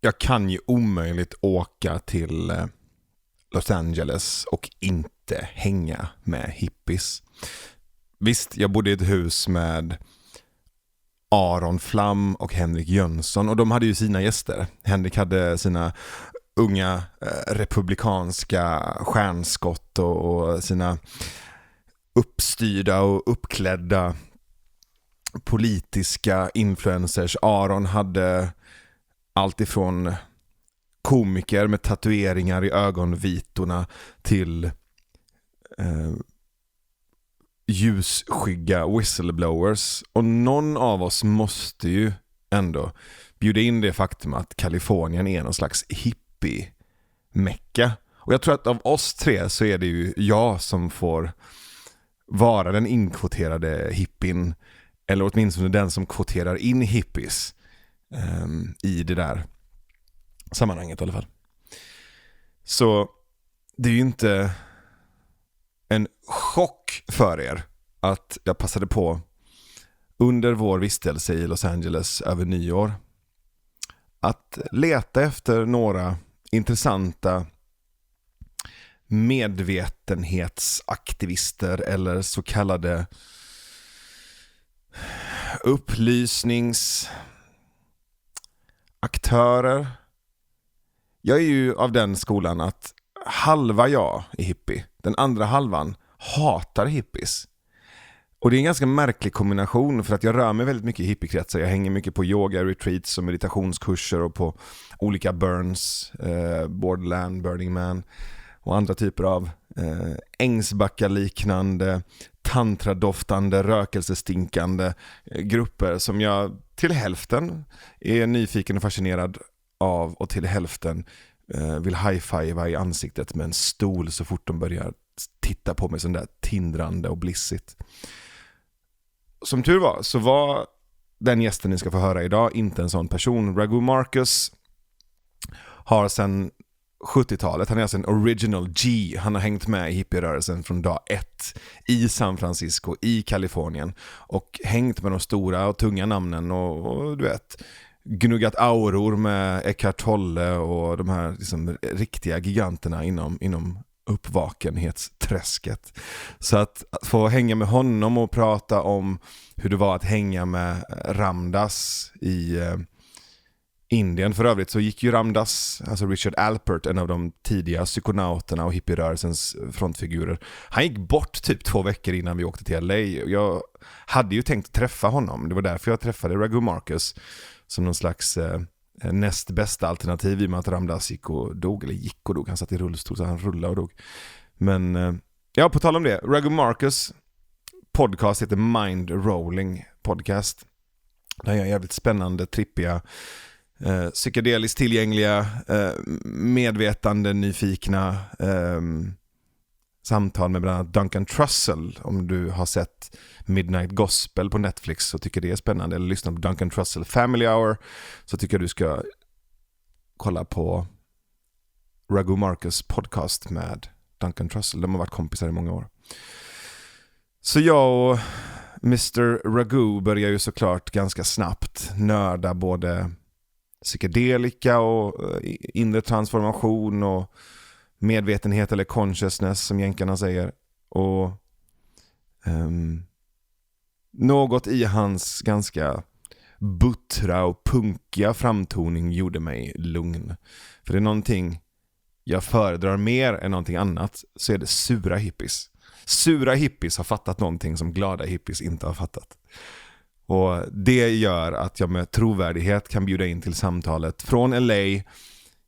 jag kan ju omöjligt åka till Los Angeles och inte hänga med hippies. Visst, jag bodde i ett hus med Aron Flam och Henrik Jönsson och de hade ju sina gäster. Henrik hade sina unga republikanska stjärnskott och sina uppstyrda och uppklädda politiska influencers. Aron hade allt ifrån komiker med tatueringar i ögonvitorna till ljusskygga whistleblowers. Och någon av oss måste ju ändå bjuda in det faktum att Kalifornien är någon slags hippie-mecka. Och jag tror att av oss tre så är det ju jag som får vara den inkvoterade hippien, eller åtminstone den som kvoterar in hippies i det där sammanhanget i alla fall. Så det är ju inte en chock för er att jag passade på under vår vistelse i Los Angeles över nyår att leta efter några intressanta medvetenhetsaktivister eller så kallade upplysningsaktörer. Jag är ju av den skolan att halva jag är hippie. Den andra halvan hatar hippies. Och det är en ganska märklig kombination för att jag rör mig väldigt mycket i hippiekretsar. Jag hänger mycket på yoga, retreats och meditationskurser och på olika burns, Borderland, Burning Man och andra typer av ängsbacka-liknande, tantradoftande, rökelsestinkande grupper som jag till hälften är nyfiken och fascinerad av och till hälften vill high-fivea i ansiktet med en stol så fort de börjar titta på mig sån där tindrande och blissigt. Som tur var så var den gästen ni ska få höra idag inte en sån person. Raghu Markus har sedan 70-talet, han är alltså en original G. Han har hängt med i hippierörelsen från dag 1 i San Francisco, i Kalifornien och hängt med de stora och tunga namnen och du vet, gnuggat auror med Eckhart Tolle och de här liksom riktiga giganterna inom uppvakenhetsträsket. Så att få hänga med honom och prata om hur det var att hänga med Ramdas i Indien. För övrigt så gick ju Ramdas, alltså Richard Alpert, en av de tidiga psykonauterna och hippierörelsens frontfigurer. Han gick bort typ 2 veckor innan vi åkte till LA. Jag hade ju tänkt träffa honom. Det var därför jag träffade Raghu Marcus som någon slags näst bästa alternativ i och med att Ramdas gick och dog. Han satt i rullstol så han rullade och dog. Men ja, på tal om det, Raghu Marcus podcast heter Mind Rolling Podcast. Det är jävligt spännande, trippiga, psykedeliskt tillgängliga, medvetande, nyfikna samtal med bland annat Duncan Trussell. Om du har sett Midnight Gospel på Netflix så tycker det är spännande, eller lyssna på Duncan Trussell Family Hour så tycker jag du ska kolla på Raghu Marcus podcast med Duncan Trussell. De har varit kompisar i många år. Så jag och Mr. Raghu börjar ju såklart ganska snabbt nörda både psykedelika och inre transformation och medvetenhet eller consciousness som jänkarna säger. Och något i hans ganska buttra och punkiga framtoning gjorde mig lugn. För det är någonting jag föredrar mer än någonting annat, så är det sura hippies. Sura hippies har fattat någonting som glada hippies inte har fattat. Och det gör att jag med trovärdighet kan bjuda in till samtalet från LA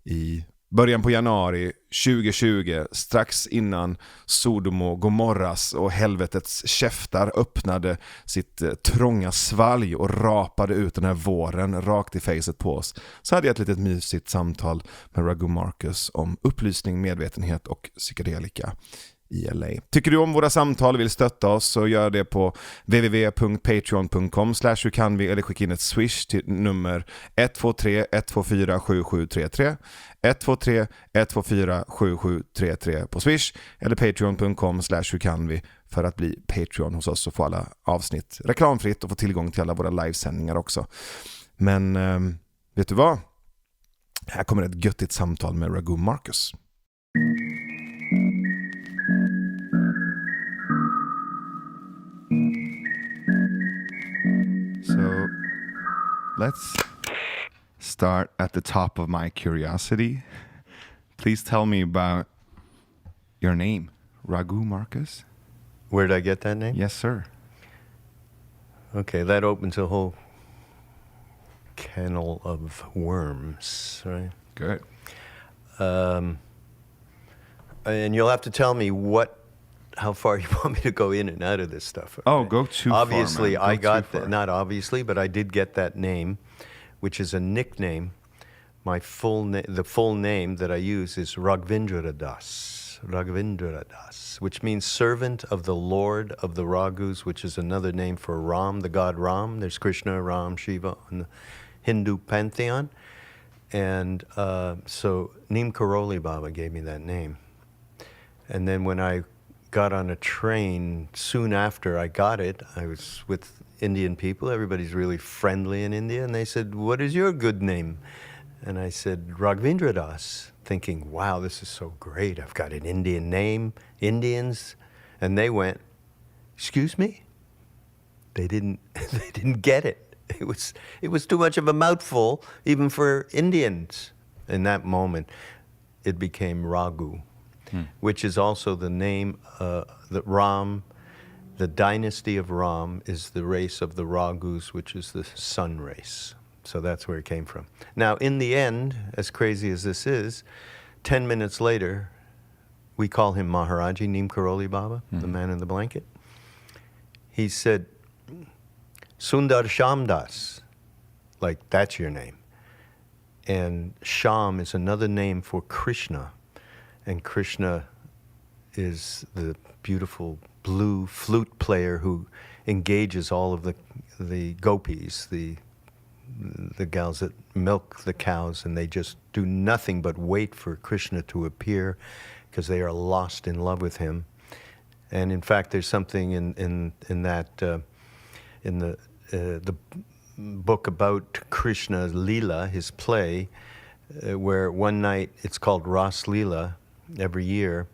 i början på januari 2020, strax innan Sodom och Gomorras och helvetets käftar öppnade sitt trånga svalg och rapade ut den här våren rakt i facet på oss. Så hade jag ett litet mysigt samtal med Raghu Marcus om upplysning, medvetenhet och psykedelika i LA. Tycker du om våra samtal och vill stötta oss så gör det på www.patreon.com/hurkanvi eller skicka in ett swish till nummer 123 124 7733 123 124 7733 på swish eller patreon.com/hurkanvi för att bli Patreon hos oss och få alla avsnitt reklamfritt och få tillgång till alla våra livesändningar också. Men vet du vad? Här kommer ett göttigt samtal med Raghu Markus. So, let's start at the top of my curiosity. Please tell me about your name, Raghu Marcus. Where did I get that name? Yes, sir. Okay, that opens a whole kennel of worms, right? Good. And you'll have to tell me how far you want me to go in and out of this stuff. Oh, go too obviously, far, man. I got not obviously, but I did get that name, which is a nickname. My the full name that I use is Raghavendra Das, which means servant of the Lord of the Raghus, which is another name for Ram, the god Ram. There's Krishna, Ram, Shiva in the Hindu pantheon. And so Neem Karoli Baba gave me that name. And then when I got on a train, soon after I got it, I was with Indian people. Everybody's really friendly in India. And they said, "What is your good name?" And I said, Raghavendra Das, thinking, wow, this is so great. I've got an Indian name, Indians. And they went, "Excuse me?" They didn't get it. It was too much of a mouthful, even for Indians. In that moment, it became Raghu, which is also the name that Ram, the dynasty of Ram, is the race of the Raghus, which is the sun race. So that's where it came from. Now, in the end, as crazy as this is, 10 minutes later, we call him Maharaji, Neem Karoli Baba, the man in the blanket. He said, "Sundar Shamdas," like, that's your name. And Sham is another name for Krishna. And Krishna is the beautiful blue flute player who engages all of the gopis, the gals that milk the cows, and they just do nothing but wait for Krishna to appear because they are lost in love with him. And in fact, there's something in that in the book about Krishna's Leela, his play, where one night, it's called Ras Leela every year.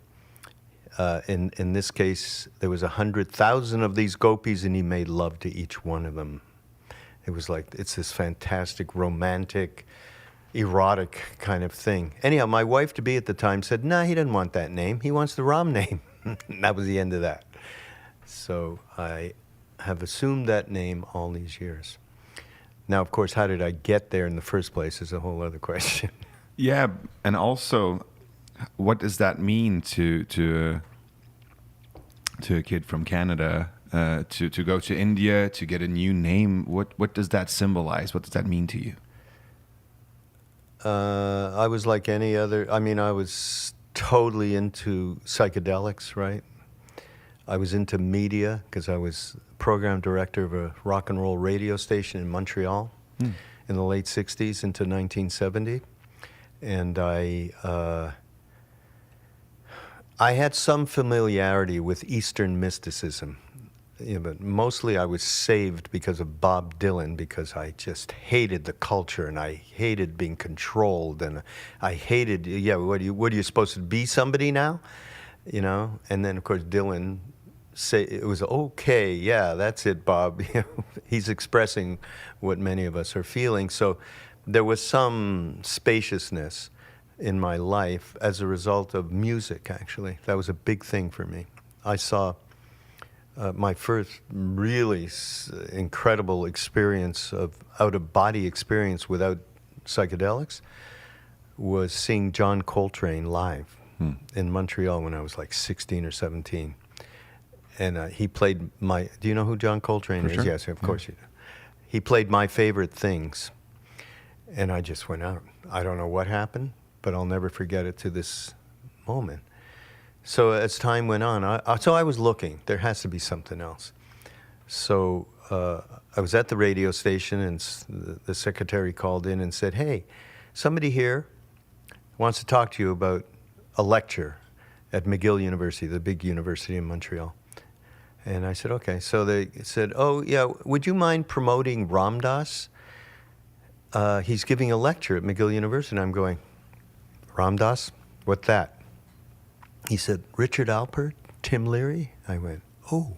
In this case, there was 100,000 of these gopis, and he made love to each one of them. It was like, it's this fantastic, romantic, erotic kind of thing. Anyhow, my wife-to-be at the time said, "Nah, he doesn't want that name. He wants the Ram name." And that was the end of that. So I have assumed that name all these years. Now, of course, how did I get there in the first place is a whole other question. Yeah, and also, what does that mean to a kid from Canada to go to India to get a new name? What does that symbolize? What does that mean to you? I was like any other. I mean, I was totally into psychedelics, right? I was into media because I was program director of a rock and roll radio station in Montreal in the late 60s into 1970. And I had some familiarity with Eastern mysticism. Yeah, but mostly I was saved because of Bob Dylan, because I just hated the culture and I hated being controlled, and I hated, what are you supposed to be, somebody now? You know? And then of course Dylan say it was okay, yeah, that's it, Bob. He's expressing what many of us are feeling. So there was some spaciousness in my life as a result of music, actually. That was a big thing for me. I saw my first really incredible experience of out-of-body experience without psychedelics was seeing John Coltrane live in Montreal when I was like 16 or 17. And he played do you know who John Coltrane is? Sure. Yes, of course you do. He played My Favorite Things. And I just went out. I don't know what happened, but I'll never forget it to this moment. So as time went on, I was looking. There has to be something else. So I was at the radio station, and the secretary called in and said, "Hey, somebody here wants to talk to you about a lecture at McGill University, the big university in Montreal." And I said, "Okay." So they said, "Oh, yeah, would you mind promoting Ram Dass?" he's giving a lecture at McGill University, and I'm going, Ram Dass, what's that? He said, Richard Alpert, Tim Leary. I went, oh,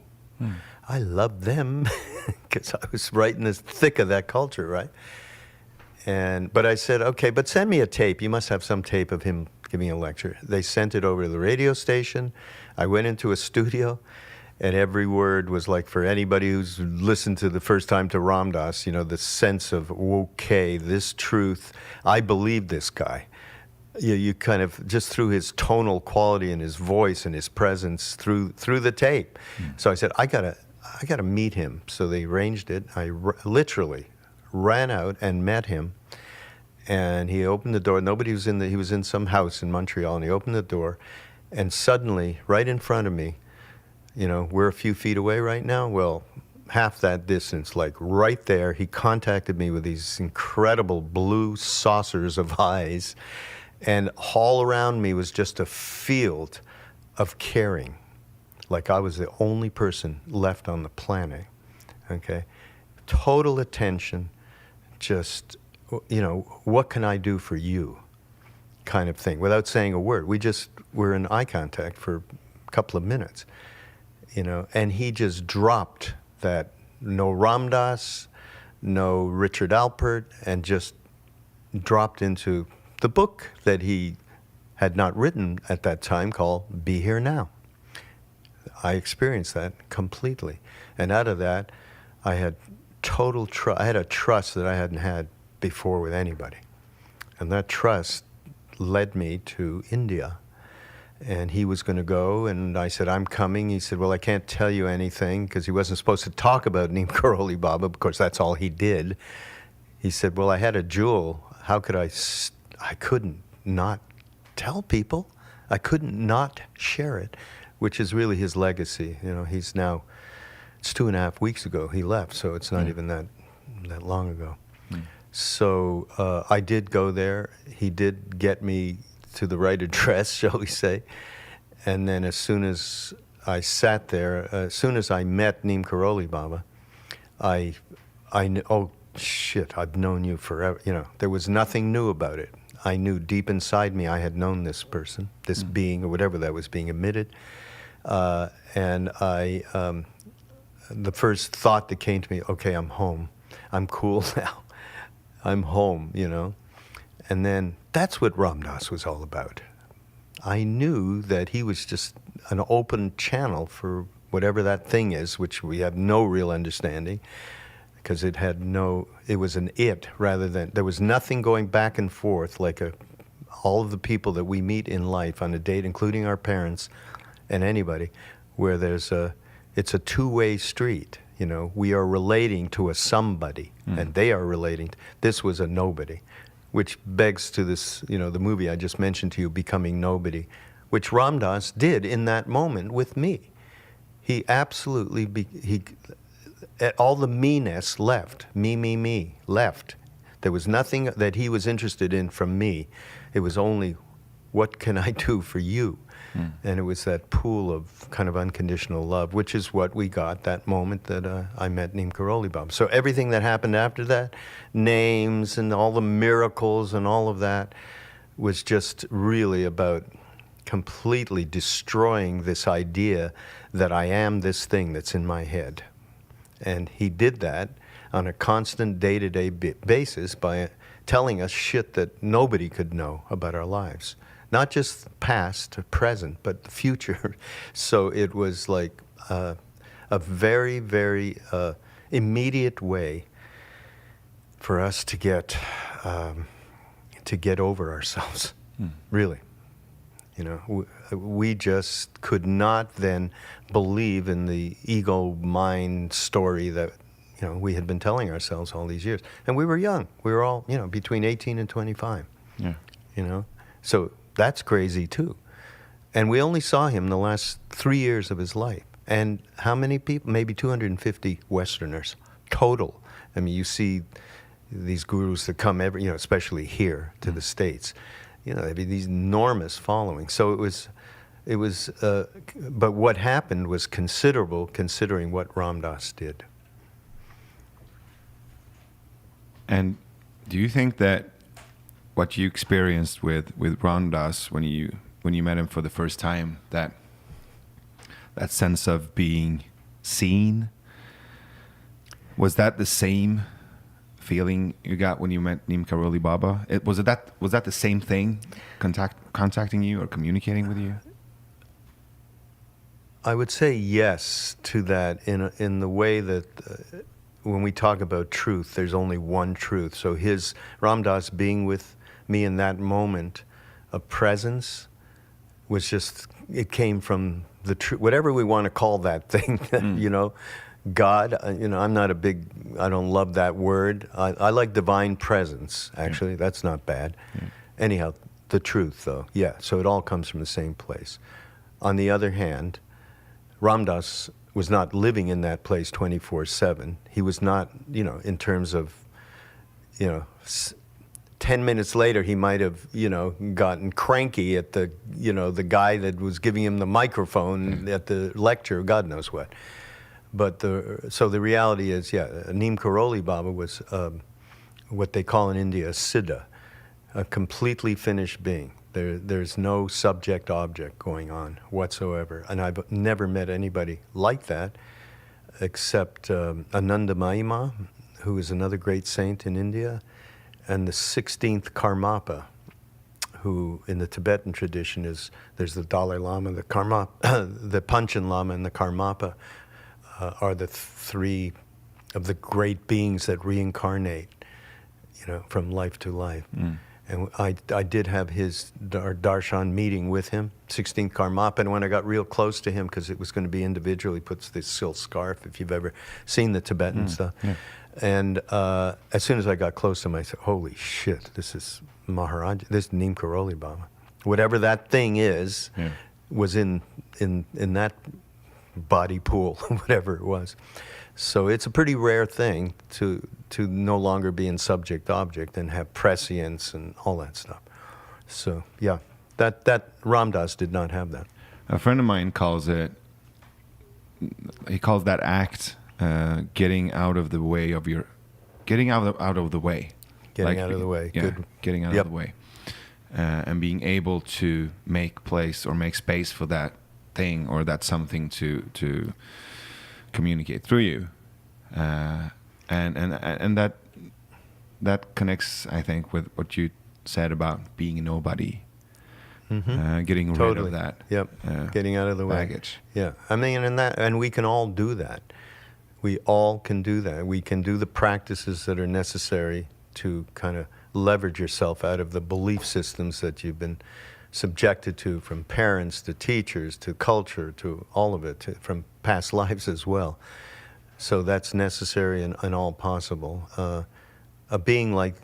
I love them, because I was right in the thick of that culture, right? But I said, okay, but send me a tape. You must have some tape of him giving a lecture. They sent it over to the radio station. I went into a studio, and every word was like, for anybody who's listened to the first time to Ram Dass, you know, the sense of, okay, this truth, I believe this guy. You kind of, just through his tonal quality and his voice and his presence through the tape. So I said, I gotta meet him. So they arranged it. I literally ran out and met him. And he opened the door. Nobody was he was in some house in Montreal, and he opened the door. And suddenly, right in front of me, you know, we're a few feet away right now. Well, half that distance, like right there, he contacted me with these incredible blue saucers of eyes. And all around me was just a field of caring, like I was the only person left on the planet, okay? Total attention, just, you know, what can I do for you kind of thing, without saying a word. We just were in eye contact for a couple of minutes, you know, and he just dropped that, no Ram Dass, no Richard Alpert, and just dropped into the book that he had not written at that time, called Be Here Now. I experienced that completely. And out of that, I had total trust. I had a trust that I hadn't had before with anybody. And that trust led me to India. And he was going to go, and I said, I'm coming. He said, well, I can't tell you anything, because he wasn't supposed to talk about Neem Karoli Baba. Of course, that's all he did. He said, well, I had a jewel. How could I couldn't not tell people. I couldn't not share it, which is really his legacy. You know, he's now, it's 2.5 weeks ago he left, so it's not even that long ago. So I did go there. He did get me to the right address, shall we say. And then as soon as I sat there, as soon as I met Neem Karoli Baba, I knew, oh shit, I've known you forever. You know, there was nothing new about it. I knew deep inside me I had known this person, this being, or whatever that was being emitted. And the first thought that came to me, okay, I'm home. I'm cool now. I'm home, you know. And then that's what Ram Dass was all about. I knew that he was just an open channel for whatever that thing is, which we have no real understanding, because it was an it rather than, there was nothing going back and forth like all of the people that we meet in life on a date, including our parents and anybody, where it's a two-way street. You know, we are relating to a somebody, and they are relating. This was a nobody, which begs to this, you know, the movie I just mentioned to you, Becoming Nobody, which Ram Dass did in that moment with me. He absolutely, all the me-ness left, me, left. There was nothing that he was interested in from me. It was only, what can I do for you? And it was that pool of kind of unconditional love, which is what we got that moment that I met Neem Karoli Baba. So everything that happened after that, names and all the miracles and all of that, was just really about completely destroying this idea that I am this thing that's in my head. And he did that on a constant day-to-day basis by telling us shit that nobody could know about our lives. Not just past or present, but the future. So it was like a very, very immediate way for us to get over ourselves, really. You know, we just could not then believe in the ego mind story that, you know, we had been telling ourselves all these years. And we were young. We were all, you know, between 18 and 25. Yeah. You know, so that's crazy too. And we only saw him the last 3 years of his life. And how many people? Maybe 250 Westerners total. I mean, you see these gurus that come every, you know, especially here to the States. You know, there'd be these enormous followings. So it was, but what happened was considerable considering what Ram Dass did. And Do you think that what you experienced with Ramdas when you met him for the first time, that sense of being seen, was that the same feeling you got when you met Neem Karoli Baba? Was that the same thing, contacting you or communicating with you? I would say yes to that in the way that when we talk about truth, there's only one truth. So Ramdas being with me in that moment of presence was just, it came from the truth, whatever we want to call that thing, you know. God, I'm not I don't love that word. I like divine presence, actually. That's not bad. Anyhow, the truth, though, yeah. So it all comes from the same place. On the other hand, Ramdas was not living in that place 24/7. He was not, in terms of, 10 minutes later, he might have, gotten cranky at the guy that was giving him the microphone at the lecture, God knows what. But so the reality is, Neem Karoli Baba was what they call in India a siddha, a completely finished being. There's no subject-object going on whatsoever. And I've never met anybody like that except Ananda Mahima, who is another great saint in India, and the 16th Karmapa, who in the Tibetan tradition there's the Dalai Lama, the Panchen Lama, and the Karmapa are the three of the great beings that reincarnate, from life to life. And I did have our darshan meeting with him, 16th Karmapa, and when I got real close to him, because it was going to be individual, he puts this silk scarf, if you've ever seen the Tibetan stuff. Yeah. And as soon as I got close to him, I said, holy shit, this is Maharaj, this is Neem Karoli Baba. Whatever that thing is, was in that body pool, whatever it was. So it's a pretty rare thing to no longer be in subject-object and have prescience and all that stuff. So yeah, that Ramdas did not have that. A friend of mine calls that act getting out of the way of your, getting out of the way. Getting out of the way. Yeah, good. Getting out of the way. And being able to make place or make space for that thing or that something to communicate through you, and that connects, I think, with what you said about being a nobody, getting rid of that. Yep, getting out of the baggage. Way. Yeah, I mean, and we can all do that. We all can do that. We can do the practices that are necessary to kind of leverage yourself out of the belief systems that you've been subjected to, from parents to teachers to culture to all of it, from past lives as well. So that's necessary and all possible. A being like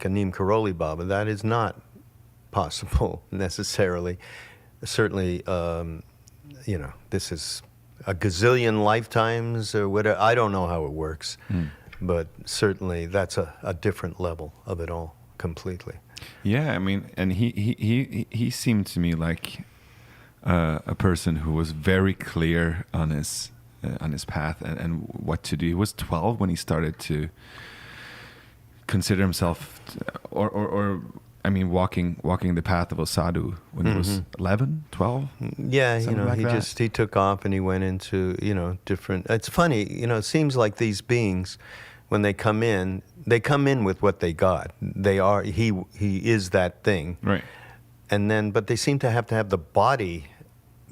a Neem Karoli Baba, that is not possible necessarily. Certainly, this is a gazillion lifetimes or whatever. I don't know how it works, but certainly that's a different level of it all completely. Yeah, I mean, and he seemed to me like a person who was very clear on his path and what to do. He was 12 when he started to consider himself, walking the path of a sadhu when he was 11, 12. Yeah, he took off and he went into different. It's funny, it seems like these beings, when they come in with what they got. He is that thing. Right. And then, but they seem to have the body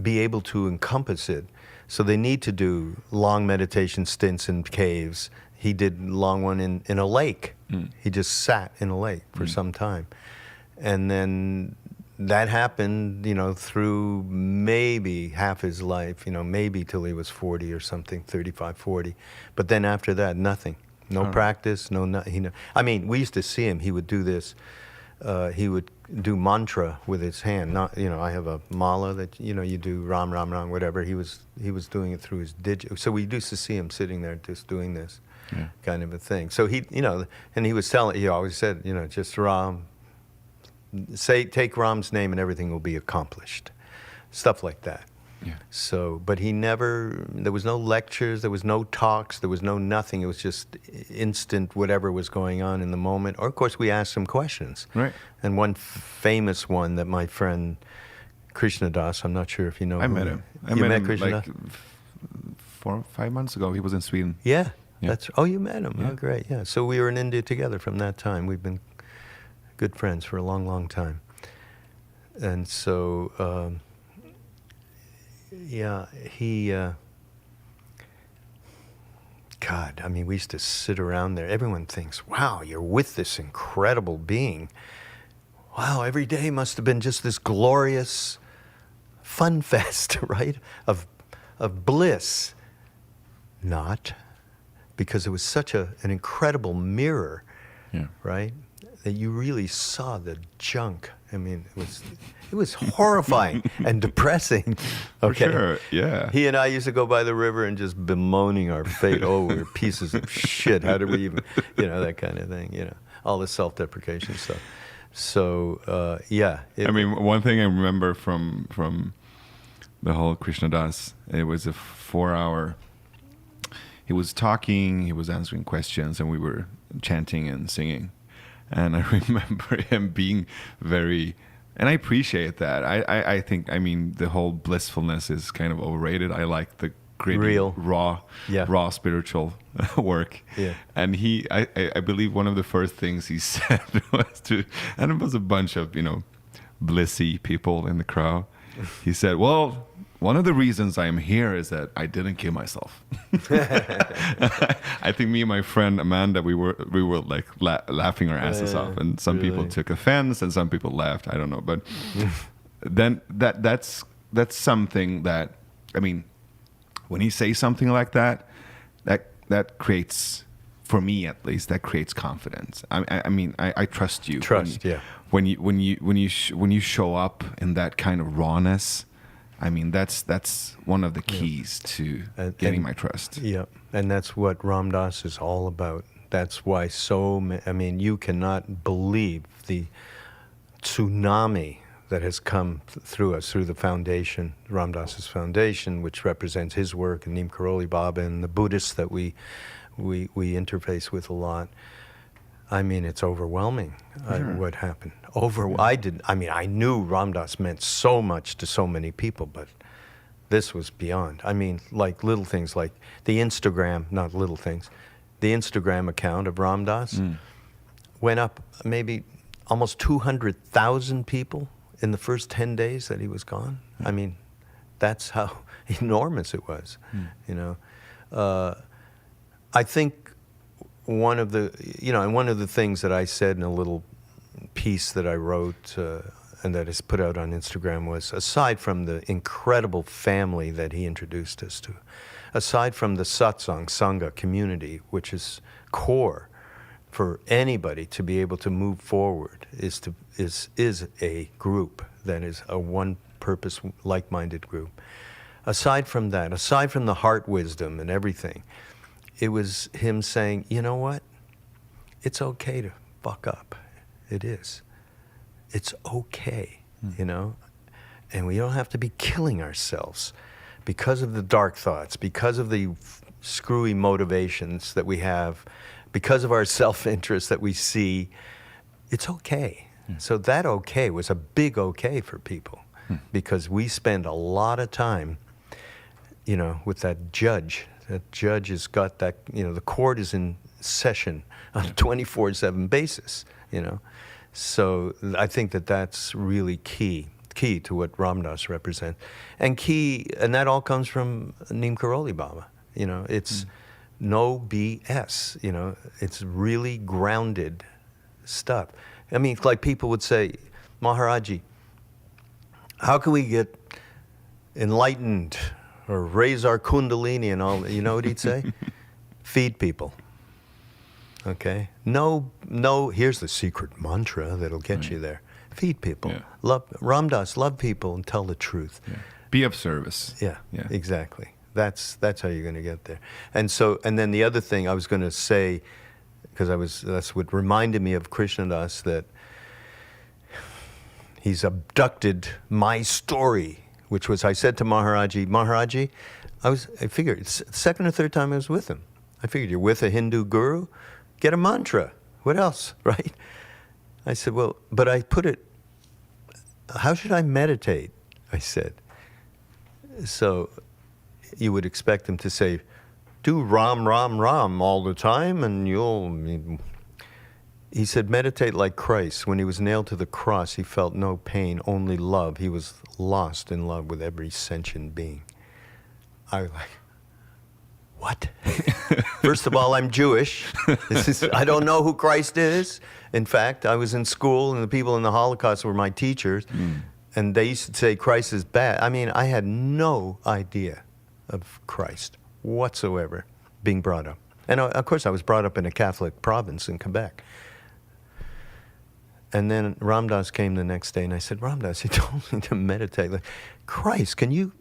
be able to encompass it. So they need to do long meditation stints in caves. He did a long one in a lake. He just sat in a lake for some time. And then that happened, through maybe half his life, maybe till he was 40 or something, 35, 40. But then after that, nothing. No practice, I mean, we used to see him. He would do this. He would do mantra with his hand. Not, I have a mala that you do Ram Ram Ram, whatever. He was doing it through his digit. So we used to see him sitting there just doing this kind of a thing. So he, and he was telling. He always said, just Ram. Take Ram's name and everything will be accomplished. Stuff like that. Yeah. So, but there was no lectures, there was no talks, there was no nothing. It was just instant whatever was going on in the moment. Or, of course, we asked some questions. Right. And one famous one that my friend Krishna Das, I'm not sure if you know I who met he- him. You met him Krishna like Das? 4 or 5 months ago. He was in Sweden. Yeah, Yeah. oh, you met him. Yeah. Oh, great. Yeah. So we were in India together from that time. We've been good friends for a long, long time. And so, yeah, he, God, I mean, we used to sit around there. Everyone thinks, wow, you're with this incredible being. Wow, every day must have been just this glorious fun fest, right? Of bliss. Not, because it was such an incredible mirror, Yeah. right? That you really saw the junk. I mean, it was horrifying and depressing. For sure, yeah. He and I used to go by the river and just bemoaning our fate. Oh, we're pieces of shit. How did we even, that kind of thing, all the self-deprecation stuff. So, yeah. I mean, one thing I remember from the whole Krishna Das, it was a 4-hour. He was talking, he was answering questions, and we were chanting and singing. And I remember him being very, and I appreciate that. I think, I mean, the whole blissfulness is kind of overrated. I like the gritty, Real. raw spiritual work. Yeah. And I believe one of the first things he said was and it was a bunch of, blissy people in the crowd. He said, well, one of the reasons I'm here is that I didn't kill myself. I think me and my friend Amanda, we were like laughing our asses off, and some people took offense, and some people laughed. I don't know, but then that's something that, I mean, when you say something like that creates, for me at least, that creates confidence. I mean, I trust you. Yeah. When you show up in that kind of rawness. I mean, that's one of the keys to getting my trust. Yeah, and that's what Ram Dass is all about. That's why you cannot believe the tsunami that has come through us, through the foundation, Ram Dass's foundation, which represents his work, and Neem Karoli Baba, and the Buddhists that we interface with a lot. I mean, it's overwhelming what happened. I knew Ram Dass meant so much to so many people, but this was beyond. I mean, like little things like the Instagram, not little things, the Instagram account of Ram Dass went up maybe almost 200,000 people in the first 10 days that he was gone. I mean, that's how enormous it was, I think one of the things that I said in a little piece that I wrote and that is put out on Instagram was, aside from the incredible family that he introduced us to, aside from the satsang, sangha community, which is core for anybody to be able to move forward, is a group that is a one purpose, like-minded group. Aside from that, aside from the heart wisdom and everything, it was him saying, you know what? It's okay to fuck up. It is. It's okay, And we don't have to be killing ourselves because of the dark thoughts, because of the screwy motivations that we have, because of our self-interest that we see. It's okay. So that okay was a big okay for people because we spend a lot of time, with that judge. That judge has got that, the court is in session on a 24/7 basis, So I think that's really key to what Ram Dass represents. And that all comes from Neem Karoli Baba. It's no BS, it's really grounded stuff. I mean, like people would say, Maharaji, how can we get enlightened or raise our kundalini and all? You know what he'd say? Feed people. Okay? No, here's the secret mantra that'll get you there. Feed people. Yeah. Love, Ram Dass, love people and tell the truth. Yeah. Be of service. Yeah, exactly. That's how you're going to get there. And then the other thing I was going to say, because that's what reminded me of Krishna Das, that he's abducted my story which was I said to Maharaji, I figured it's the second or third time I was with him. I figured you're with a Hindu guru, get a mantra. What else, right? I said, well, but I put it, how should I meditate? I said. So you would expect him to say, do Ram, Ram, Ram all the time and you'll... He said, meditate like Christ. When he was nailed to the cross, he felt no pain, only love. He was lost in love with every sentient being. I was like, what? First of all, I'm Jewish. I don't know who Christ is. In fact, I was in school and the people in the Holocaust were my teachers. And they used to say Christ is bad. I mean, I had no idea of Christ whatsoever being brought up. And of course, I was brought up in a Catholic province in Quebec. And then Ram Dass came the next day, and I said, Ram Dass, he told me to meditate. Like, Christ, can you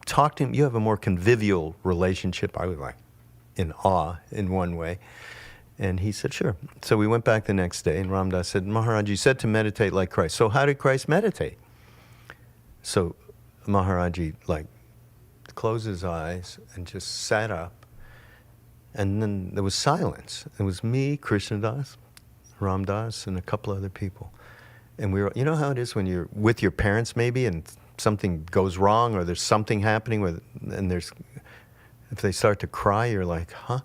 talk to him? You have a more convivial relationship. I was like in awe in one way. And he said, sure. So we went back the next day, and Ram Dass said, Maharaj, you said to meditate like Christ. So how did Christ meditate? So Maharaji, like, closed his eyes and just sat up. And then there was silence. It was me, Krishnadas, Ram Dass, and a couple other people. And we were, you know how it is when you're with your parents maybe and something goes wrong or there's something happening and if they start to cry, you're like, huh?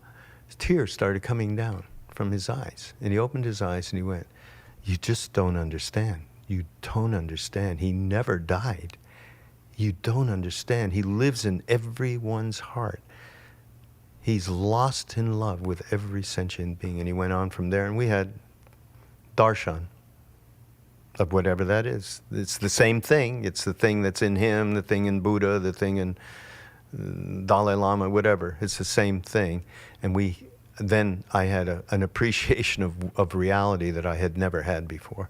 Tears started coming down from his eyes. And he opened his eyes and he went, you just don't understand. You don't understand. He never died. You don't understand. He lives in everyone's heart. He's lost in love with every sentient being. And he went on from there, and we had darshan of whatever that is. It's the same thing. It's the thing that's in him, the thing in Buddha, the thing in Dalai Lama, whatever. It's the same thing. And then I had an appreciation of reality that I had never had before.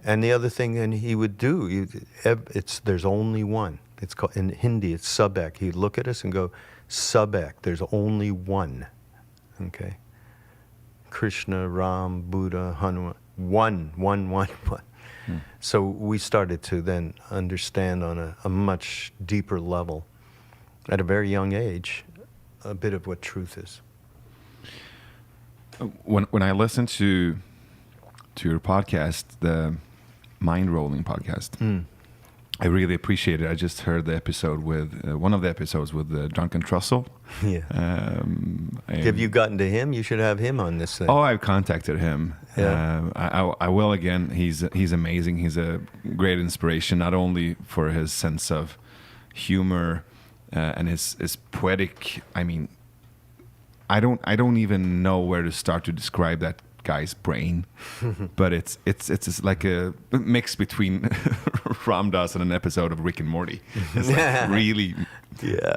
And the other thing that he would do, there's only one. It's called, in Hindi, it's sabek. He'd look at us and go, sabek, there's only one. Okay? Krishna, Ram, Buddha, Hanuman, one. So we started to then understand on a much deeper level, at a very young age, a bit of what truth is. When I listened to your podcast, the Mind Rolling podcast, I really appreciate it. I just heard the episode with one of the episodes with Duncan Trussell. Yeah. Have you gotten to him? You should have him on this thing. Oh, I've contacted him. Yeah. I will again. He's amazing. He's a great inspiration, not only for his sense of humor and his poetic. I mean, I don't even know where to start to describe that guy's brain, but it's like a mix between Ram Dass and an episode of Rick and Morty. It's like really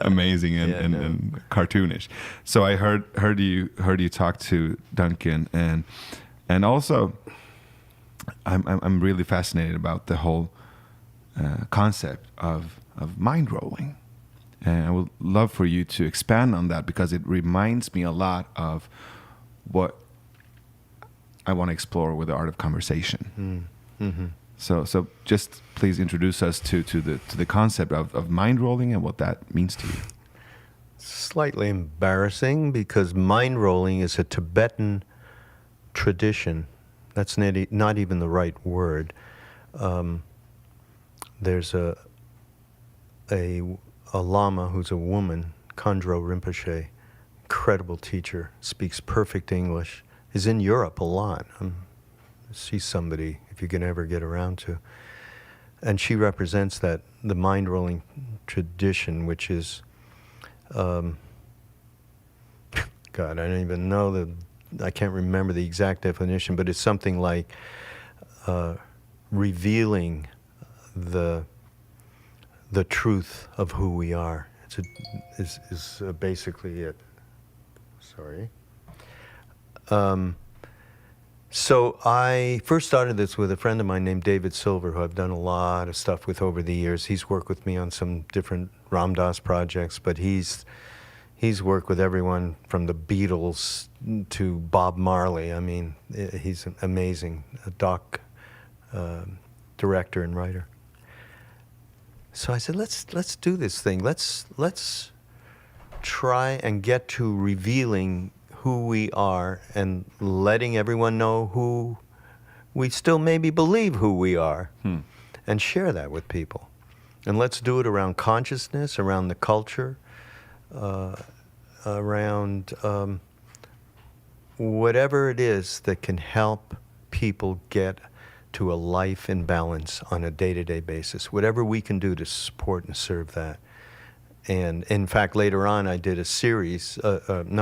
amazing and cartoonish. So I heard you talk to Duncan, and also I'm really fascinated about the whole concept of mind rolling, and I would love for you to expand on that, because it reminds me a lot of what I want to explore with the art of conversation. Mm-hmm. So just please introduce us to the concept of mind rolling and what that means to you. Slightly embarrassing, because mind rolling is a Tibetan tradition. That's not even the right word. There's a lama who's a woman, Khandro Rinpoche, incredible teacher, speaks perfect English. Is in Europe a lot. She's somebody, if you can ever get around to. And she represents the mind-rolling tradition, which is, God, I don't even know I can't remember the exact definition, but it's something like revealing the truth of who we are. Is basically it. Sorry. So I first started this with a friend of mine named David Silver, who I've done a lot of stuff with over the years. He's worked with me on some different Ram Dass projects, but he's worked with everyone from the Beatles to Bob Marley. I mean, he's amazing, a director and writer. So I said, let's do this thing. Let's try and get to revealing who we are and letting everyone know who we still maybe believe who we are, and share that with people. And let's do it around consciousness, around the culture, around whatever it is that can help people get to a life in balance on a day-to-day basis. Whatever we can do to support and serve that. And in fact, later on, I did a series, an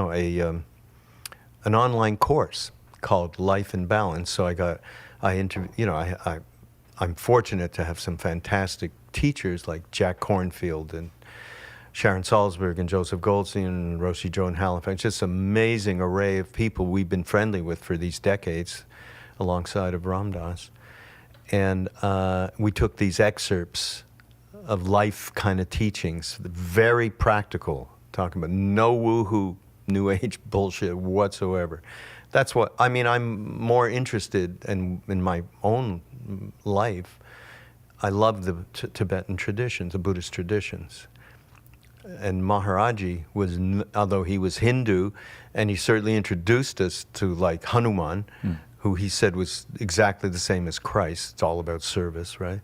online course called Life in Balance. So I'm fortunate to have some fantastic teachers like Jack Kornfield and Sharon Salzberg and Joseph Goldstein and Roshi Joan Halifax. Just an amazing array of people we've been friendly with for these decades, alongside of Ram Dass. And we took these excerpts of life kind of teachings, very practical, talking about no woo-hoo, new age bullshit whatsoever. That's what, I mean, I'm more interested in my own life. I love the Tibetan traditions, the Buddhist traditions. And Maharaji was, although he was Hindu, and he certainly introduced us to like Hanuman, who he said was exactly the same as Christ. It's all about service, right?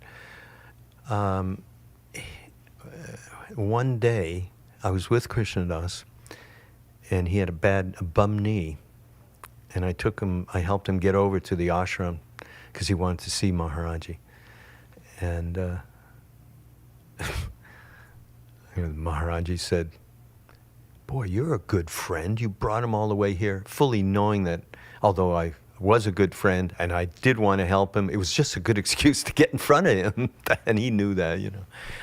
One day, I was with Krishnadas, and he had a bum knee, and I helped him get over to the ashram, because he wanted to see Maharaji. And Maharaji said, "Boy, you're a good friend. You brought him all the way here," fully knowing that, although I was a good friend and I did want to help him, it was just a good excuse to get in front of him. And he knew that,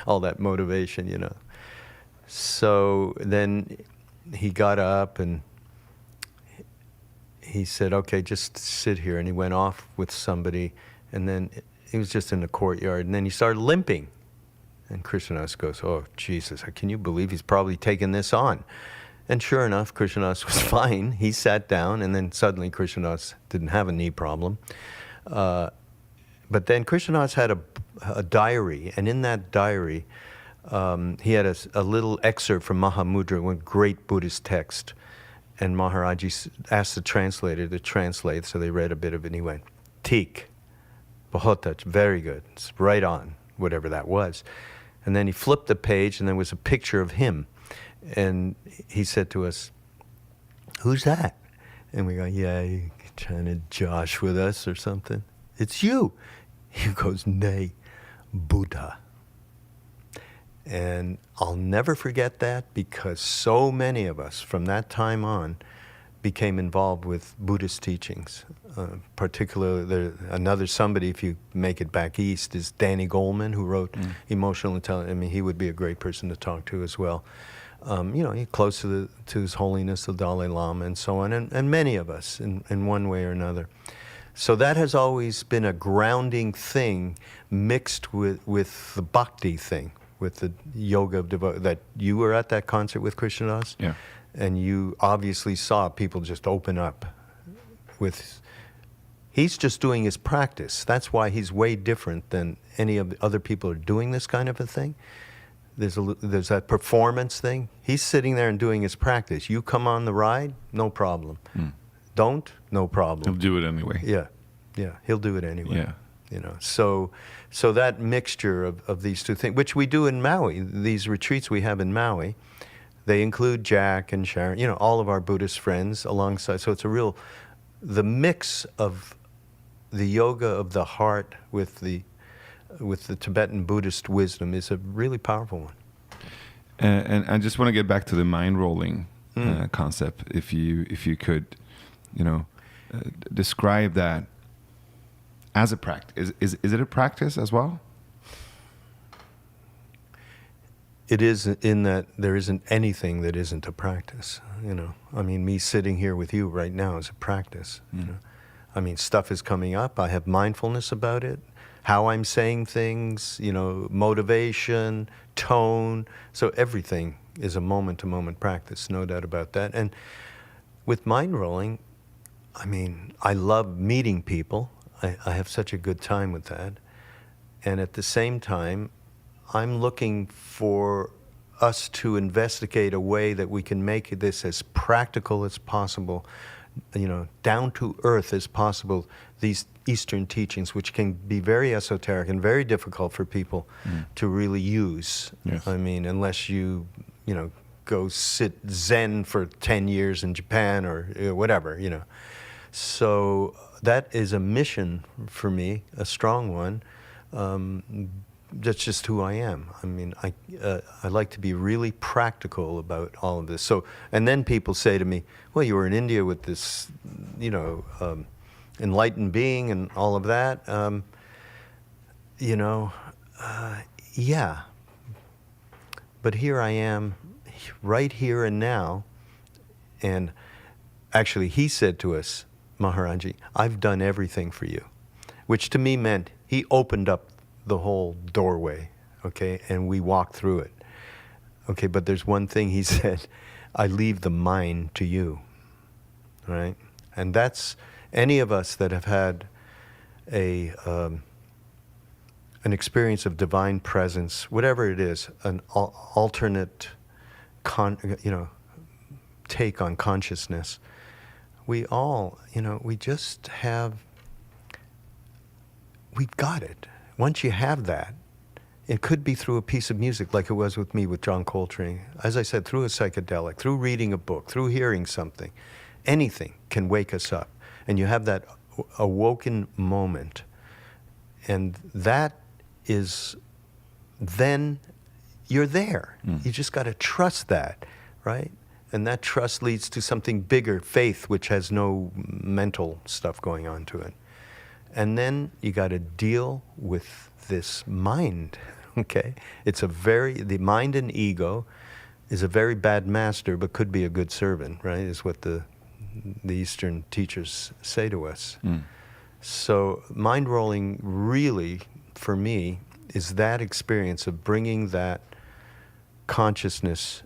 all that motivation, So then he got up and he said, "Okay, just sit here." And he went off with somebody, and then he was just in the courtyard, and then he started limping. And Krishnadas goes, "Oh, Jesus, can you believe he's probably taken this on?" And sure enough, Krishnadas was fine. He sat down, and then suddenly Krishnadas didn't have a knee problem. But then Krishnadas had a diary, and in that diary, he had a little excerpt from Mahamudra, one great Buddhist text. And Maharaji asked the translator to translate, so they read a bit of it, and he went, "Teek, bahut, very good, it's right on," whatever that was. And then he flipped the page, and there was a picture of him. And he said to us, "Who's that?" And we go, "Yeah, you're trying to josh with us or something." "It's you." He goes, "Nay, Buddha." And I'll never forget that, because so many of us from that time on became involved with Buddhist teachings. Particularly, another somebody, if you make it back east, is Danny Goleman, who wrote Emotional Intelligence. I mean, he would be a great person to talk to as well. He's close to His Holiness the Dalai Lama and so on, and many of us in one way or another. So that has always been a grounding thing mixed with the bhakti thing, with the yoga of devotion. That you were at that concert with Krishnadas, Yeah. and you obviously saw people just open up with. He's just doing his practice. That's why he's way different than any of the other people who are doing this kind of a thing. There's that performance thing. He's sitting there and doing his practice. You come on the ride, no problem. Don't, no problem. He'll do it anyway. Yeah, he'll do it anyway. Yeah. So that mixture of these two things, which we do in Maui, these retreats we have in Maui, they include Jack and Sharon, all of our Buddhist friends alongside. So it's the mix of the yoga of the heart with the Tibetan Buddhist wisdom is a really powerful one. And I just want to get back to the mind rolling concept. If you could, describe that as a practice. Is it a practice as well? It is, in that there isn't anything that isn't a practice. I mean, me sitting here with you right now is a practice. I mean, stuff is coming up. I have mindfulness about it. How I'm saying things, motivation, tone. So everything is a moment-to-moment practice, no doubt about that. And with mind rolling, I mean, I love meeting people. I have such a good time with that. And at the same time, I'm looking for us to investigate a way that we can make this as practical as possible, down to earth as possible, these Eastern teachings, which can be very esoteric and very difficult for people to really use. Yes. I mean, unless you go sit Zen for 10 years in Japan or whatever, So that is a mission for me, a strong one. That's just who I am. I mean, I like to be really practical about all of this. So, and then people say to me, well, you were in India with this, enlightened being and all of that. Yeah. But here I am, right here and now. And actually, he said to us, Maharaji, I've done everything for you, which to me meant he opened up the whole doorway, okay, and we walked through it. Okay, but there's one thing he said, I leave the mind to you, right? And that's any of us that have had an experience of divine presence, whatever it is, an alternate take on consciousness. We all, we just have, we've got it. Once you have that, it could be through a piece of music like it was with me with John Coltrane. As I said, through a psychedelic, through reading a book, through hearing something. Anything can wake us up. And you have that awoken moment. And that is, then you're there. You just got to trust that, right? And that trust leads to something bigger, faith, which has no mental stuff going on to it. And then you got to deal with this mind, okay? The mind and ego is a very bad master, but could be a good servant, right? Is what the Eastern teachers say to us. So mind rolling really, for me, is that experience of bringing that consciousness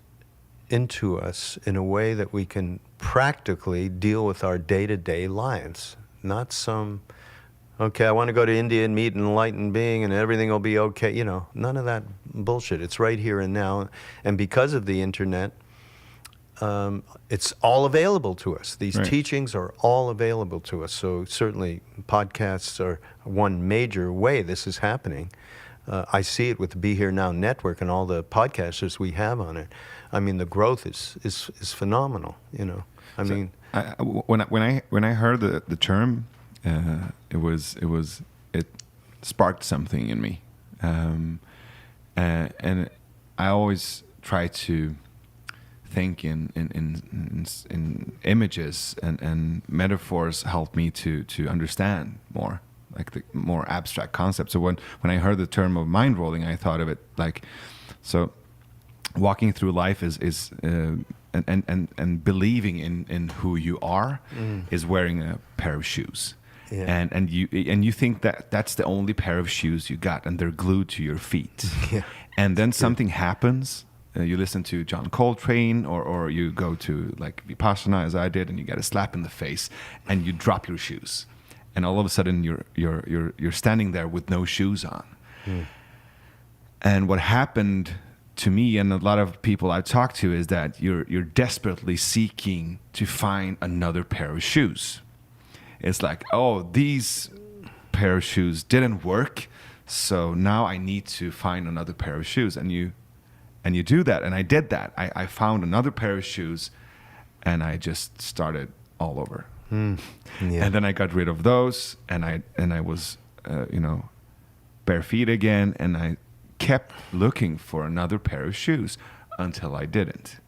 into us in a way that we can practically deal with our day-to-day lives. Not some, okay, I want to go to India and meet an enlightened being and everything will be okay. None of that bullshit. It's right here and now. And because of the internet, it's all available to us. These teachings are all available to us. So certainly podcasts are one major way this is happening. I see it with the Be Here Now network and all the podcasters we have on it. I mean, the growth is phenomenal. When I heard the term, it sparked something in me, and I always try to think in images and metaphors help me to understand more, like the more abstract concepts. So when I heard the term of mind rolling, I thought of it like, so walking through life is and believing in who you are is wearing a pair of shoes. Yeah. And you think that that's the only pair of shoes you got, and they're glued to your feet. Yeah. And then something happens. You listen to John Coltrane, or you go to like Vipassana, as I did, and you get a slap in the face, and you drop your shoes, and all of a sudden you're standing there with no shoes on. And what happened to me and a lot of people I talk to is that you're desperately seeking to find another pair of shoes. It's like, oh, these pair of shoes didn't work, so now I need to find another pair of shoes. And you do that, and I did that. I found another pair of shoes, and I just started all over. Yeah. And then I got rid of those, and I was, bare feet again, and I kept looking for another pair of shoes until I didn't.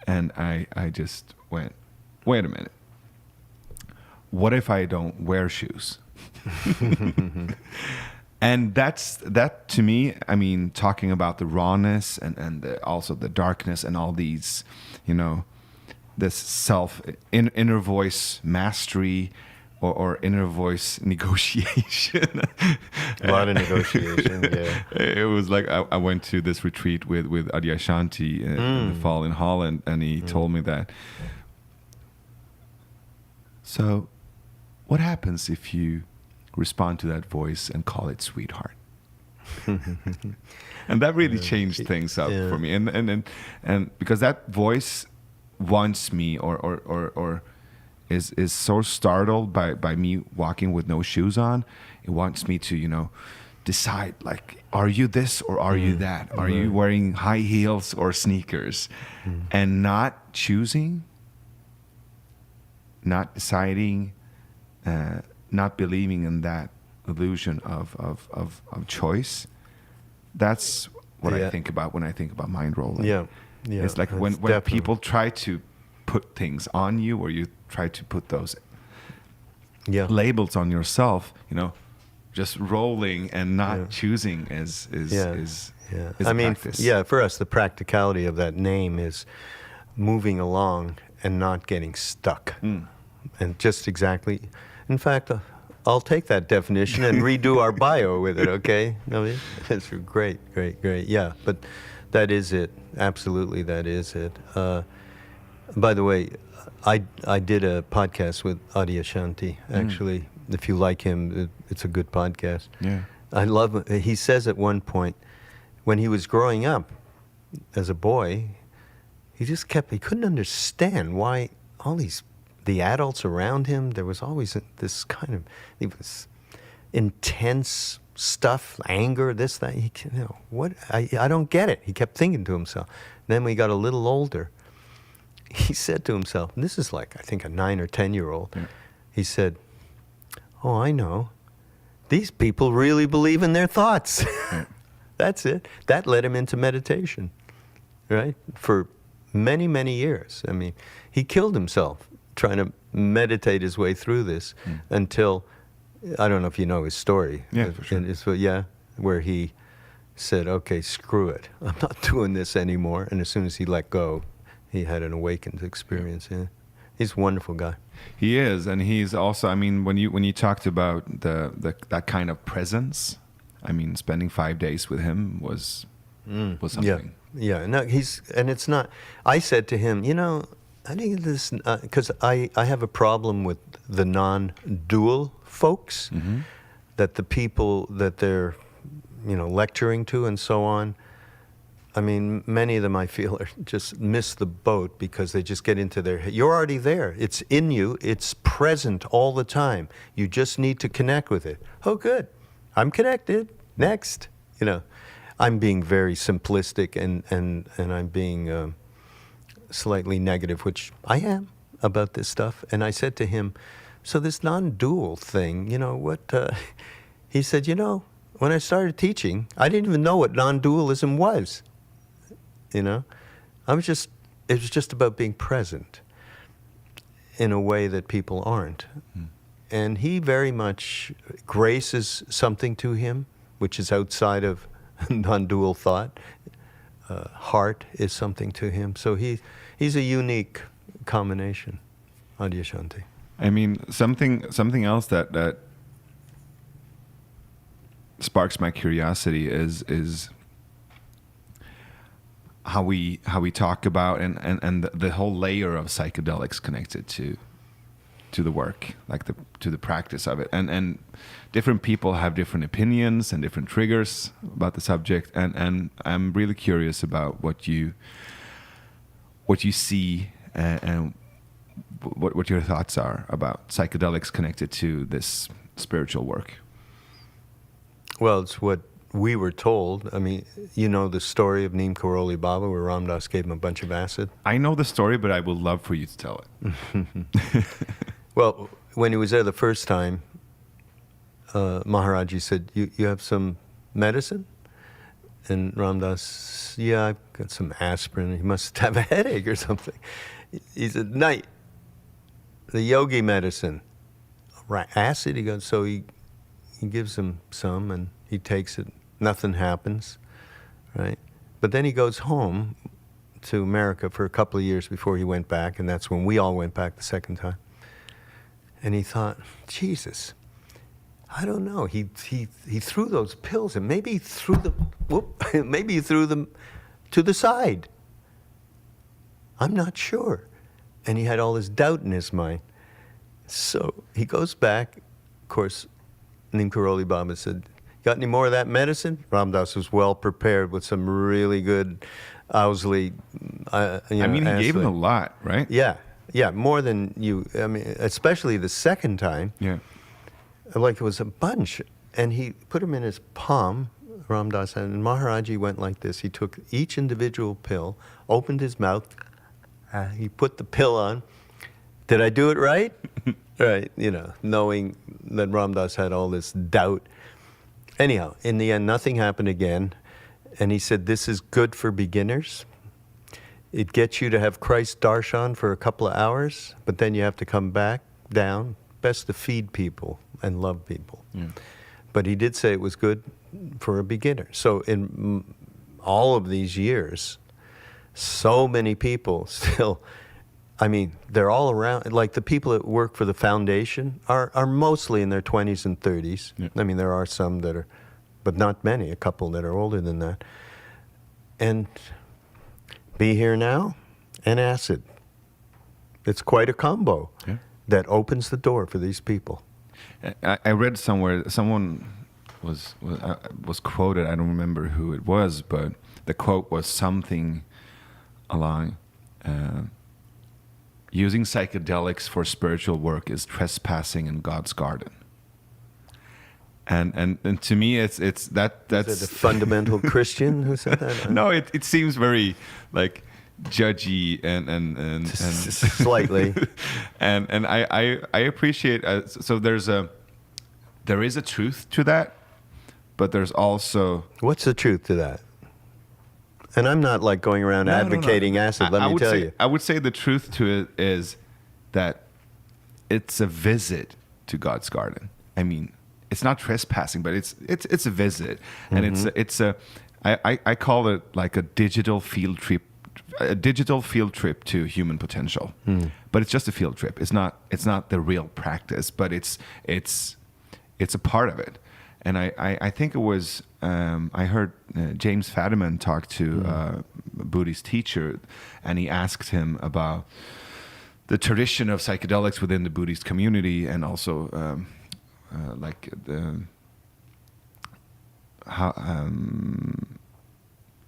And I just went, wait a minute. What if I don't wear shoes? And that to me, I mean, talking about the rawness and also the darkness and all these, this inner voice mastery or inner voice negotiation. A lot of negotiation, yeah. It was like I went to this retreat with Adyashanti in the fall in Holland, and he told me that. So, what happens if you respond to that voice and call it sweetheart? And that really changed things up for me. And because that voice wants me or is so startled by me walking with no shoes on, it wants me to, you know, decide, like, are you this or are you that? Are you wearing high heels or sneakers? And not choosing, not deciding, not believing in that illusion of choice. That's what I think about when I think about mind rolling. Yeah. It's like when people try to put things on you, or you try to put those labels on yourself, you know, just rolling and not choosing is I mean, practice. For us, the practicality of that name is moving along and not getting stuck. And just exactly, in fact, I'll take that definition and redo our bio with it, okay? No, that's great. Yeah, but that is it. Absolutely, that is it. By the way, I did a podcast with Adyashanti, actually. If you like him, it's a good podcast. Yeah. I love, he says at one point, when he was growing up as a boy, he couldn't understand why all the adults around him, there was always this kind of, it was intense stuff, anger, this, that. I don't get it. He kept thinking to himself. Then when he got a little older, he said to himself, and this is like, I think, a 9 or 10-year-old, he said, oh, I know. These people really believe in their thoughts. That's it. That led him into meditation, right? For many, many years. I mean, he killed himself trying to meditate his way through this until, I don't know if you know his story. Yeah, for sure. Where he said, okay, screw it. I'm not doing this anymore. And as soon as he let go, he had an awakened experience. Yeah. He's a wonderful guy. He is, and he's also, I mean, when you talked about that kind of presence, I mean, spending 5 days with him was something. Yeah. No, and it's not. I said to him, you know, I think this, because I have a problem with the non-dual folks, that the people that they're, you know, lecturing to and so on. I mean, many of them, I feel, are just miss the boat because they just get into their head. You're already there. It's in you. It's present all the time. You just need to connect with it. Oh, good. I'm connected. Next. You know, I'm being very simplistic and I'm being slightly negative, which I am about this stuff. And I said to him, so this non-dual thing, you know, what? He said, you know, when I started teaching, I didn't even know what non-dualism was. You know, it was just about being present in a way that people aren't. And he very much, grace is something to him, which is outside of non-dual thought. Heart is something to him. So he's a unique combination, Adyashanti. I mean, something else that sparks my curiosity is how we talk about and the whole layer of psychedelics connected to the work, like to the practice of it, and different people have different opinions and different triggers about the subject, and I'm really curious about what you see and what your thoughts are about psychedelics connected to this spiritual work. Well, it's what we were told. I mean, you know the story of Neem Karoli Baba where Ram Dass gave him a bunch of acid? I know the story, but I would love for you to tell it. Well, when he was there the first time, Maharaji said, you have some medicine? And Ram Dass, yeah, I've got some aspirin. He must have a headache or something. He said, no, the yogi medicine. Acid? He goes, so he gives him some and he takes it. Nothing happens, right? But then he goes home to America for a couple of years before he went back, and that's when we all went back the second time. And he thought, Jesus, I don't know. He threw those pills, and maybe he threw them. Maybe he threw them to the side. I'm not sure. And he had all this doubt in his mind. So he goes back. Of course, Neem Karoli Baba said, got any more of that medicine? Ram Dass was well prepared with some really good Owsley. I mean, he gave him a lot, right? Yeah, more than you. I mean, especially the second time. Yeah. Like it was a bunch, and he put them in his palm. Ram Dass, and Maharaji went like this. He took each individual pill, opened his mouth, he put the pill on. Did I do it right? Right, knowing that Ram Dass had all this doubt. Anyhow, in the end, nothing happened again. And he said, this is good for beginners. It gets you to have Christ darshan for a couple of hours, but then you have to come back down. Best to feed people and love people. Yeah. But he did say it was good for a beginner. So in all of these years, so many people still, I mean, they're all around. Like the people that work for the foundation are mostly in their 20s and 30s. Yeah. I mean, there are some that are, but not many, a couple that are older than that. And Be Here Now and acid. It's quite a combo that opens the door for these people. I read somewhere, someone was quoted, I don't remember who it was, but the quote was something along, using psychedelics for spiritual work is trespassing in God's garden. And to me, that's Is it a fundamental Christian who said that? No, it seems very like judgy and slightly. and I appreciate so there is a truth to that, but there's also What's the truth to that? And I'm not like going around advocating acid. Let me tell you. I would say the truth to it is that it's a visit to God's garden. I mean, it's not trespassing, but it's a visit, and I call it like a digital field trip. A digital field trip to human potential, but it's just a field trip. It's not the real practice, but it's a part of it. And I think it was I heard James Fadiman talk to a Buddhist teacher, and he asked him about the tradition of psychedelics within the Buddhist community, and also like the how.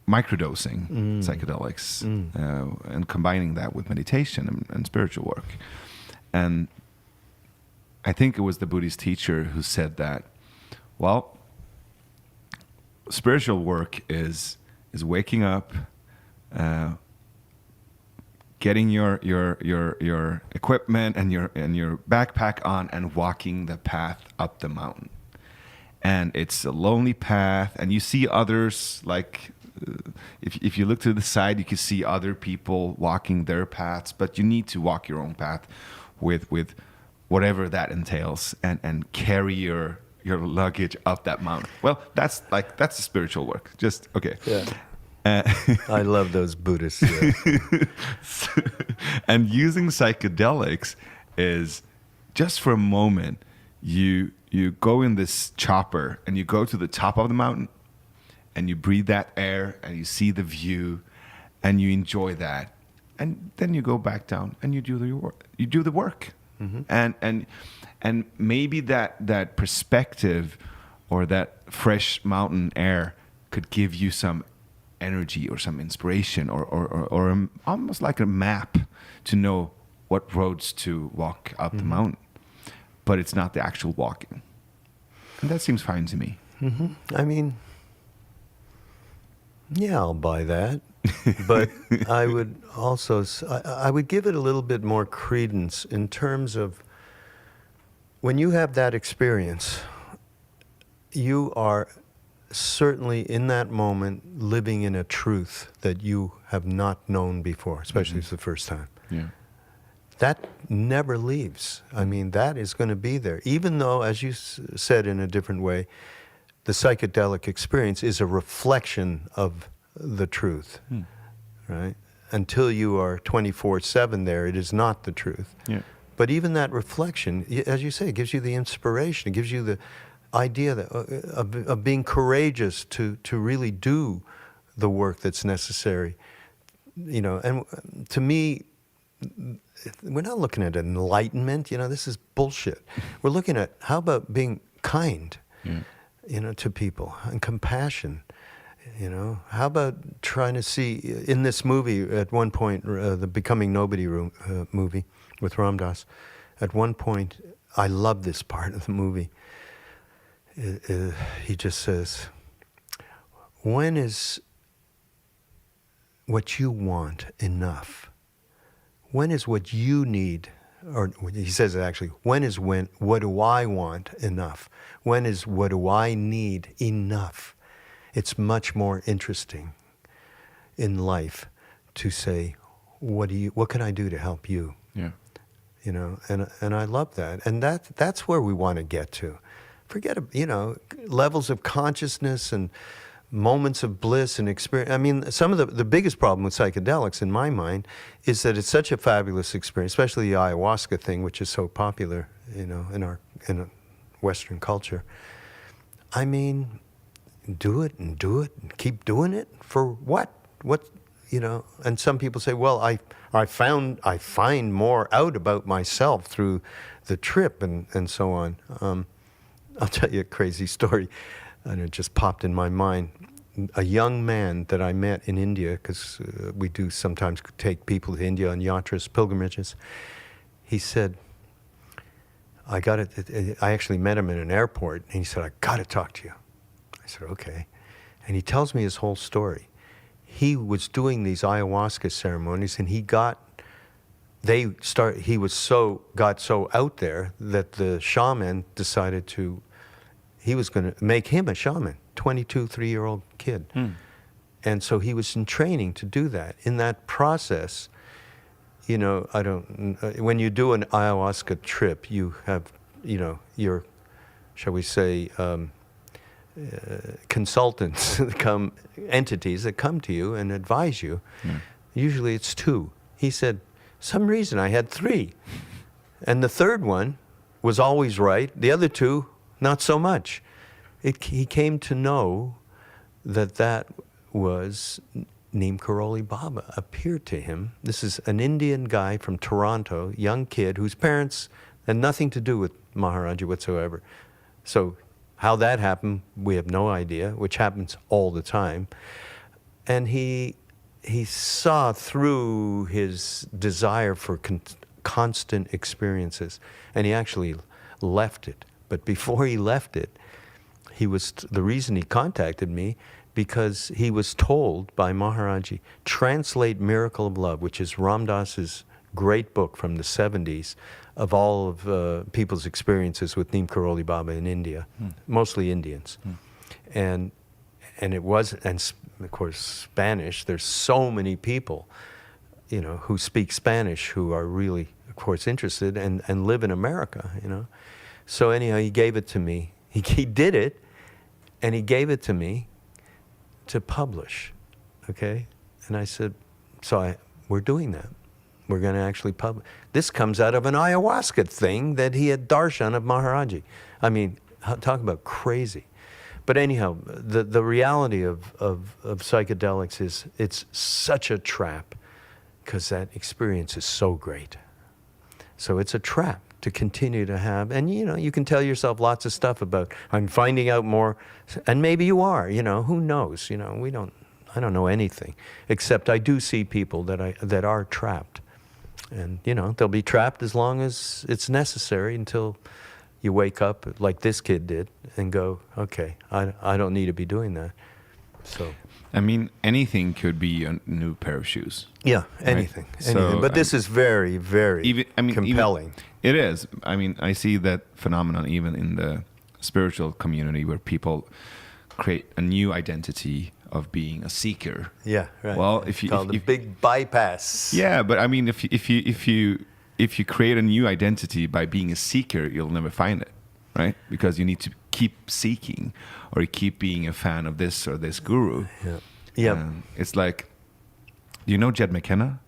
Microdosing psychedelics and combining that with meditation and spiritual work. And I think it was the Buddhist teacher who said that, well, spiritual work is waking up, getting your equipment and your backpack on and walking the path up the mountain. And it's a lonely path, and you see others like if you look to the side, you can see other people walking their paths, but you need to walk your own path with whatever that entails, and carry your luggage up that mountain. Well, that's the spiritual work. Just okay. Yeah. I love those Buddhists. Yeah. And using psychedelics is just for a moment. You go in this chopper and you go to the top of the mountain. And you breathe that air, and you see the view, and you enjoy that, and then you go back down and you do the work. You do the work, and maybe that perspective or that fresh mountain air could give you some energy or some inspiration, or almost like a map to know what roads to walk up the mountain. But it's not the actual walking, and that seems fine to me. I mean. Yeah, I'll buy that. But I would also, I would give it a little bit more credence in terms of when you have that experience, you are certainly in that moment living in a truth that you have not known before, especially if it's the first time. Yeah. That never leaves. I mean, that is going to be there. Even though, as you said in a different way, the psychedelic experience is a reflection of the truth, right? Until you are 24/7 there, it is not the truth. Yeah. But even that reflection, as you say, it gives you the inspiration. It gives you the idea that, of being courageous to really do the work that's necessary. And to me, we're not looking at enlightenment. This is bullshit. We're looking at how about being kind. Yeah. to people, and compassion. How about trying to see in this movie at one point, the Becoming Nobody movie with Ram Dass. At one point, I love this part of the movie. He just says, "When is what you want enough? When is what you need?" Or he says it actually, what do I want enough? When is what do I need enough? It's much more interesting in life to say, what can I do to help you? Yeah. And I love that. And that's where we want to get to. Forget, levels of consciousness and moments of bliss and experience. I mean, some of the biggest problem with psychedelics, in my mind, is that it's such a fabulous experience, especially the ayahuasca thing, which is so popular, in Western culture. I mean, do it and keep doing it for what? And some people say, well, I find more out about myself through the trip and so on. I'll tell you a crazy story, and it just popped in my mind. A young man that I met in India, because we do sometimes take people to India on yatras, pilgrimages. He said, I actually met him in an airport, and he said, I got to talk to you. I said, okay. And he tells me his whole story. He was doing these ayahuasca ceremonies, and he got so out there that the shaman decided he was going to make him a shaman, 3-year-old kid. And so he was in training to do that. In that process, when you do an ayahuasca trip, you have, your, shall we say, consultants entities that come to you and advise you. Usually it's 2. He said, some reason I had 3. And the third one was always right. The other 2, not so much. He came to know that was Neem Karoli Baba appeared to him. This is an Indian guy from Toronto, young kid whose parents had nothing to do with Maharaji whatsoever. So how that happened, we have no idea, which happens all the time. And he saw through his desire for constant experiences, and he actually left it. But before he left it, the reason he contacted me, because he was told by Maharaji, translate Miracle of Love, which is Ram Dass's great book from the 70s of all of people's experiences with Neem Karoli Baba in India, mostly Indians. And it was, and of course, Spanish. There's so many people, who speak Spanish who are really, of course, interested and live in America, So anyhow, he gave it to me. He did it, and he gave it to me to publish, okay? And I said, we're doing that. We're going to actually publish. This comes out of an ayahuasca thing that he had darshan of Maharaji. I mean, talk about crazy. But anyhow, the reality of psychedelics is it's such a trap because that experience is so great. So it's a trap to continue to have. And, you can tell yourself lots of stuff about, I'm finding out more. And maybe you are, who knows? I don't know anything. Except I do see people that are trapped. And, they'll be trapped as long as it's necessary until you wake up like this kid did and go, okay, I don't need to be doing that. So, I mean, anything could be a new pair of shoes. Yeah, anything. Right? Anything. So, but this is very, very compelling. It is. I mean, I see that phenomenon even in the spiritual community where people create a new identity of being a seeker. Yeah, right. Well, if the big bypass. Yeah, but I mean, if you create a new identity by being a seeker, you'll never find it, right? Because you need to keep seeking, or you keep being a fan of this or this guru. Yeah. Yeah. It's like, do you know Jed McKenna?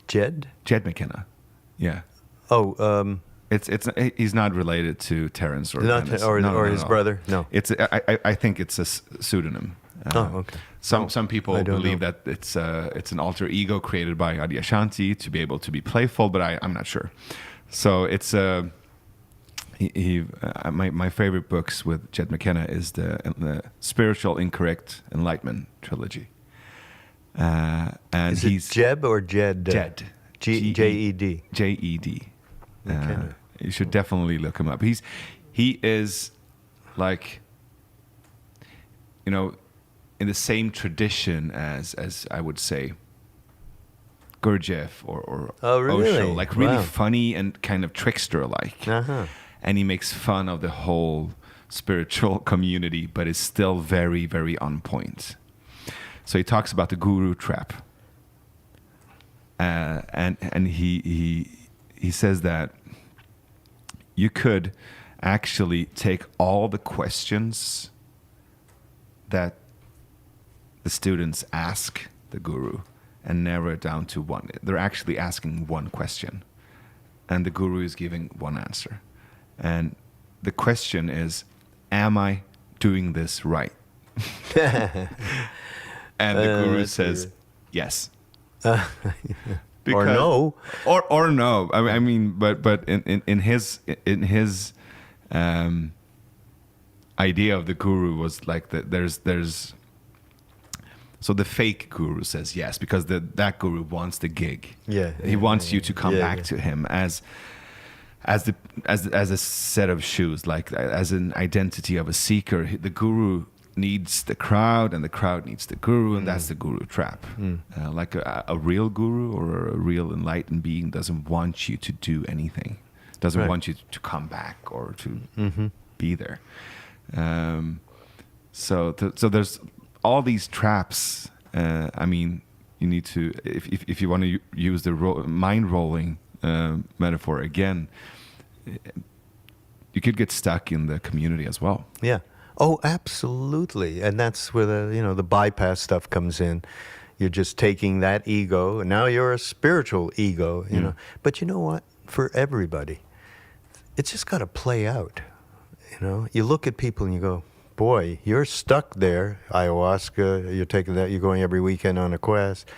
Jed McKenna. Yeah. Oh, he's not related to Terence or his brother. No, I think it's a pseudonym. Okay. Some people believe that it's an alter ego created by Adyashanti to be able to be playful, but I'm not sure. So my favorite books with Jed McKenna is the Spiritual Incorrect Enlightenment trilogy. And Is he's it Jeb or Jed? Jed. J-E-D. J-E-D. McKenna. You should definitely look him up. He is like, in the same tradition as I would say Gurdjieff or Oh, really? Osho, like really Wow. funny and kind of trickster-like. Uh-huh. And he makes fun of the whole spiritual community, but is still very, very on point. So he talks about the guru trap, and he says that you could actually take all the questions that the students ask the guru and narrow it down to one. They're actually asking one question, and the guru is giving one answer. And the question is, am I doing this right? And the guru says, yes. Or no. Or no. I mean, but in his idea of the guru was like there's so the fake guru says yes because that guru wants the gig. Yeah. He wants you to come back yeah. to him as a set of shoes, like as an identity of a seeker. The guru needs the crowd, and the crowd needs the guru, and that's the guru trap. Like a real guru or a real enlightened being doesn't want you to do anything, doesn't Right. want you to come back or to be there. So there's all these traps. I mean, you need to, if you want to use the mind rolling metaphor again, you could get stuck in the community as well. Yeah. Oh, absolutely. And that's where the bypass stuff comes in. You're just taking that ego, and now you're a spiritual ego, you know. But you know what? For everybody, it's just got to play out. You look at people and you go, boy, you're stuck there. Ayahuasca, you're taking that, you're going every weekend on a quest.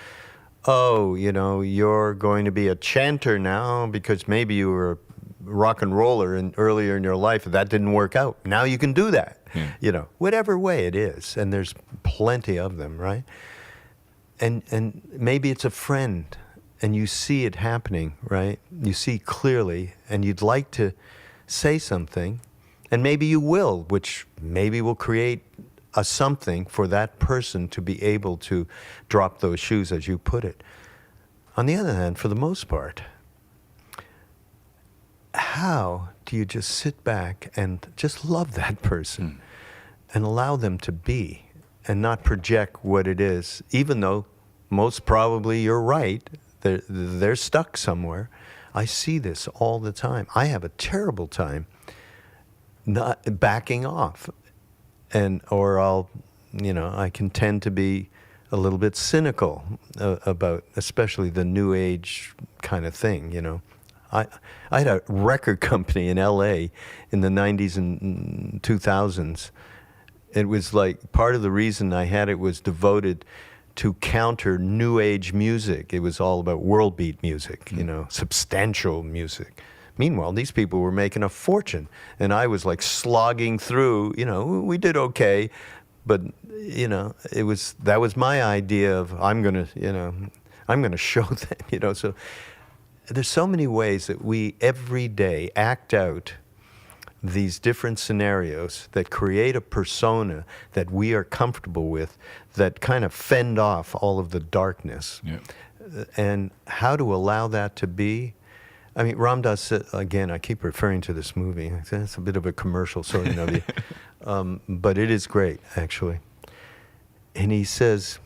Oh, you're going to be a chanter now because maybe you were a rock and roller earlier in your life and that didn't work out. Now you can do that. Whatever way it is, and there's plenty of them, right? And maybe it's a friend, and you see it happening, right? You see clearly, and you'd like to say something, and maybe you will, which maybe will create a something for that person to be able to drop those shoes, as you put it. On the other hand, for the most part, how do you just sit back and just love that person and allow them to be and not project what it is, even though most probably you're right, they're stuck somewhere. I see this all the time. I have a terrible time not backing off, or I can tend to be a little bit cynical about especially the new age kind of thing, I had a record company in LA in the 90s and 2000s. It was like part of the reason I had it was devoted to counter new age music. It was all about world beat music, substantial music. Meanwhile, these people were making a fortune, and I was like slogging through. We did okay, but that was my idea of I'm gonna show them. So there's so many ways that we every day act out these different scenarios that create a persona that we are comfortable with, that kind of fend off all of the darkness. Yeah. And how to allow that to be. I mean, Ram Dass said, again, I keep referring to this movie. It's a bit of a commercial, sort of, but it is great, actually. And he says,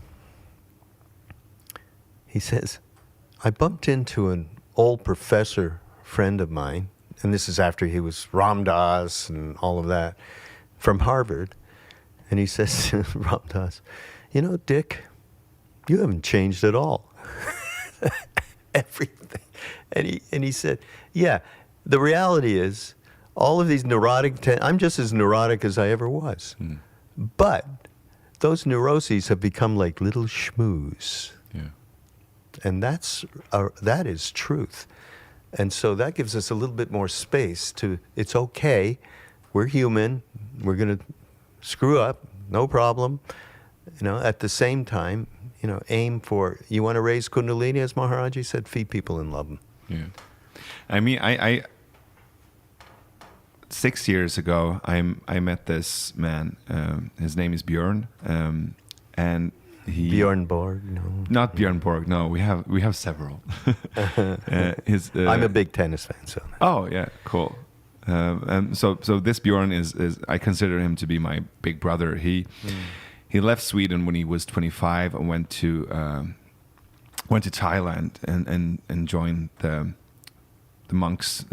I bumped into an old professor friend of mine, and this is after he was Ram Dass and all of that, from Harvard. And he says to Ram Dass, Dick, you haven't changed at all. Everything. And he said, yeah, the reality is all of these neurotic, I'm just as neurotic as I ever was. But those neuroses have become like little schmoos. Yeah. And that is truth. And so that gives us a little bit more space to, it's okay, we're human, we're going to screw up, no problem. At the same time, aim for, you want to raise Kundalini, as Maharaji said, feed people and love them. Yeah. I mean, I 6 years ago, I met this man. His name is Björn, and he Björn Borg? No. Not Björn Borg. No, we have several. I'm a big tennis fan, so. Oh yeah, cool. And so this Björn is I consider him to be my big brother. He left Sweden when he was 25 and went to Thailand and joined the monks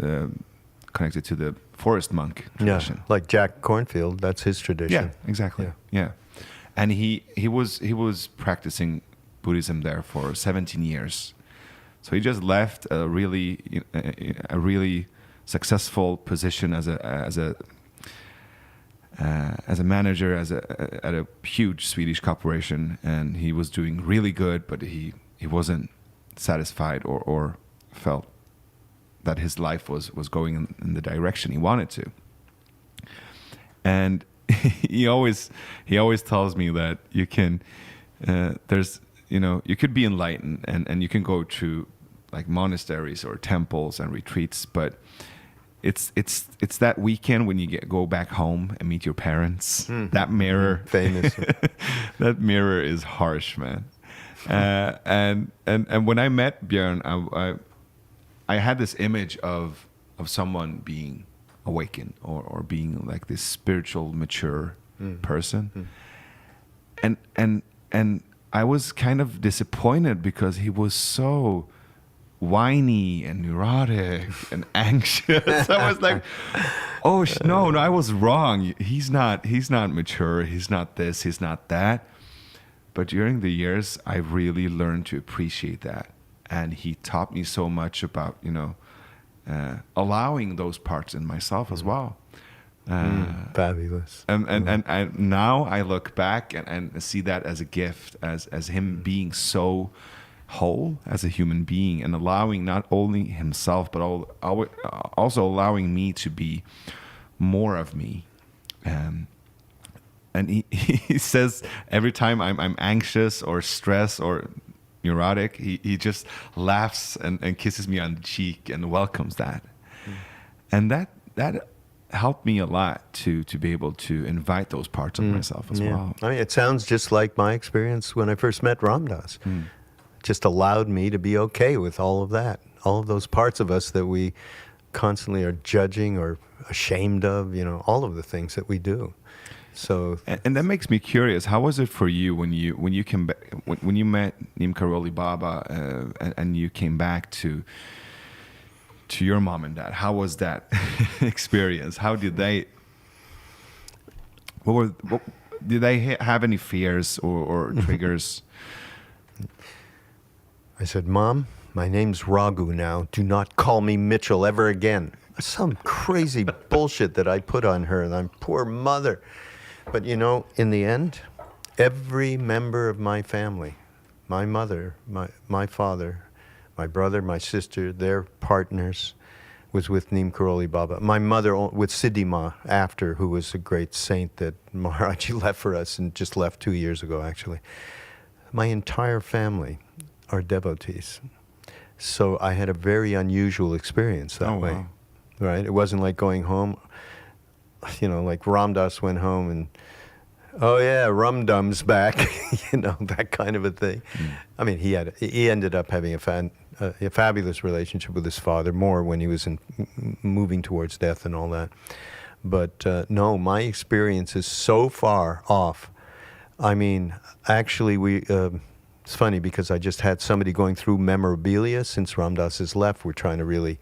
connected to the forest monk tradition. Yeah, like Jack Cornfield, that's his tradition. Yeah, exactly. Yeah. And he was practicing Buddhism there for 17 years. So he just left a really successful position as a manager at a huge Swedish corporation, and he was doing really good, but he wasn't satisfied or felt that his life was going in the direction he wanted to. And he always tells me that you can you could be enlightened and you can go to like monasteries or temples and retreats, but it's that weekend when you go back home and meet your parents. That mirror, famous. That mirror is harsh, man. And when I met Björn, I had this image of someone being awakened or being like this spiritual mature person, and I was kind of disappointed because he was so whiny and neurotic and anxious. I was like, oh no, I was wrong. He's not mature. He's not this. He's not that. But during the years, I really learned to appreciate that, and he taught me so much about allowing those parts in myself as well. Fabulous. And now I look back and see that as a gift, as him being so whole as a human being and allowing not only himself but also allowing me to be more of me. And he says every time I'm anxious or stressed or neurotic, he just laughs and kisses me on the cheek and welcomes that. And that helped me a lot to be able to invite those parts of myself as well. I mean, it sounds just like my experience when I first met Ram Dass. Just allowed me to be okay with all of that, all of those parts of us that we constantly are judging or ashamed of, all of the things that we do. So, and that makes me curious. How was it for you when you came back, when you met Neem Karoli Baba and you came back to your mom and dad? How was that experience? How did they? Did they have any fears or triggers? I said, Mom, my name's Raghu now. Do not call me Mitchell ever again. Some crazy bullshit that I put on her, and I'm poor mother. But in the end, every member of my family, my mother, my father, my brother, my sister, their partners, was with Neem Karoli Baba. My mother with Siddhi Ma after, who was a great saint that Maharaji left for us and just left 2 years ago, actually. My entire family are devotees. So I had a very unusual experience that way. Wow. Right? It wasn't like going home, like Ram Dass went home and, oh yeah, Rum Dum's back, that kind of a thing. I mean, he ended up having a fabulous relationship with his father, more when he was moving towards death and all that. But no, my experience is so far off. I mean, actually, it's funny because I just had somebody going through memorabilia since Ram Dass has left. We're trying to really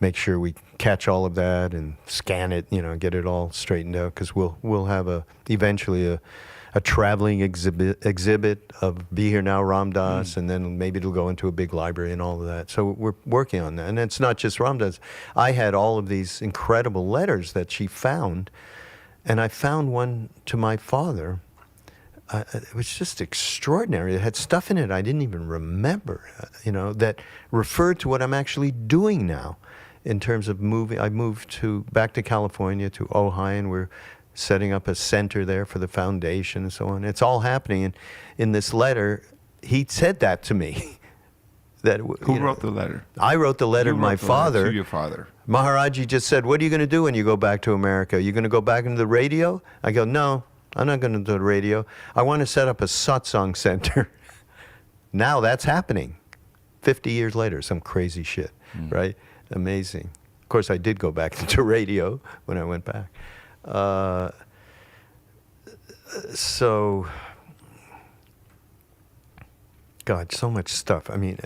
make sure we catch all of that and scan it, get it all straightened out, because we'll have eventually a traveling exhibit of Be Here Now Ram Dass, and then maybe it'll go into a big library and all of that. So we're working on that. And it's not just Ram Dass. I had all of these incredible letters that she found, and I found one to my father it was just extraordinary. It had stuff in it I didn't even remember, that referred to what I'm actually doing now in terms of moving. I moved back to California, to Ojai, and we're setting up a center there for the foundation and so on. It's all happening. And in this letter, he said that to me. Who wrote the letter? I wrote the letter to my father. To your father. Maharaji just said, "What are you going to do when you go back to America? Are you going to go back into the radio?" I go, "No, I'm not going to do the radio. I want to set up a satsang center." Now that's happening. 50 years later, some crazy shit, right? Amazing. Of course, I did go back into radio when I went back. So, God, so much stuff. I mean,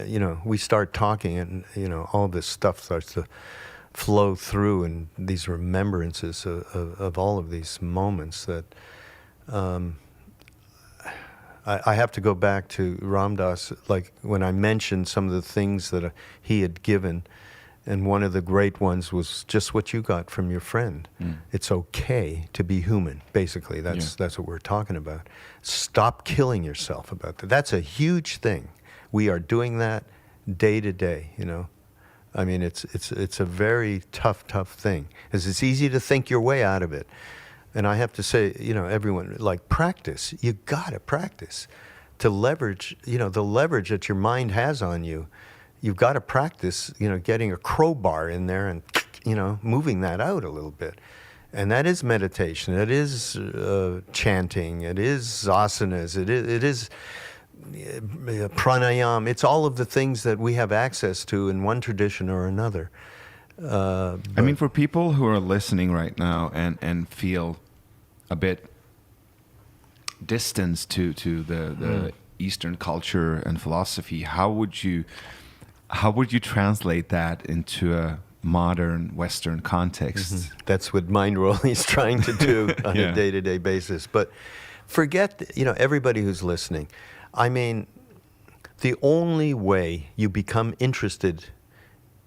we start talking and, all this stuff starts to flow through, and these remembrances of all of these moments that I have to go back to Ram Dass, like when I mentioned some of the things that he had given, and one of the great ones was just what you got from your friend. It's okay to be human, basically. That's what we're talking about. Stop killing yourself about that. That's a huge thing. We are doing that day to day, I mean, it's a very tough thing, because it's easy to think your way out of it. And I have to say, everyone, like, practice. You gotta practice to leverage, the leverage that your mind has on you. You've got to practice, getting a crowbar in there and, moving that out a little bit. And that is meditation. It is chanting. It is asanas. It is pranayam. It's all of the things that we have access to in one tradition or another. I mean, for people who are listening right now and feel a bit distanced to the Eastern culture and philosophy, how would you translate that into a modern Western context? That's what Mindroll is trying to do on a day-to-day basis. But forget, everybody who's listening. I mean, the only way you become interested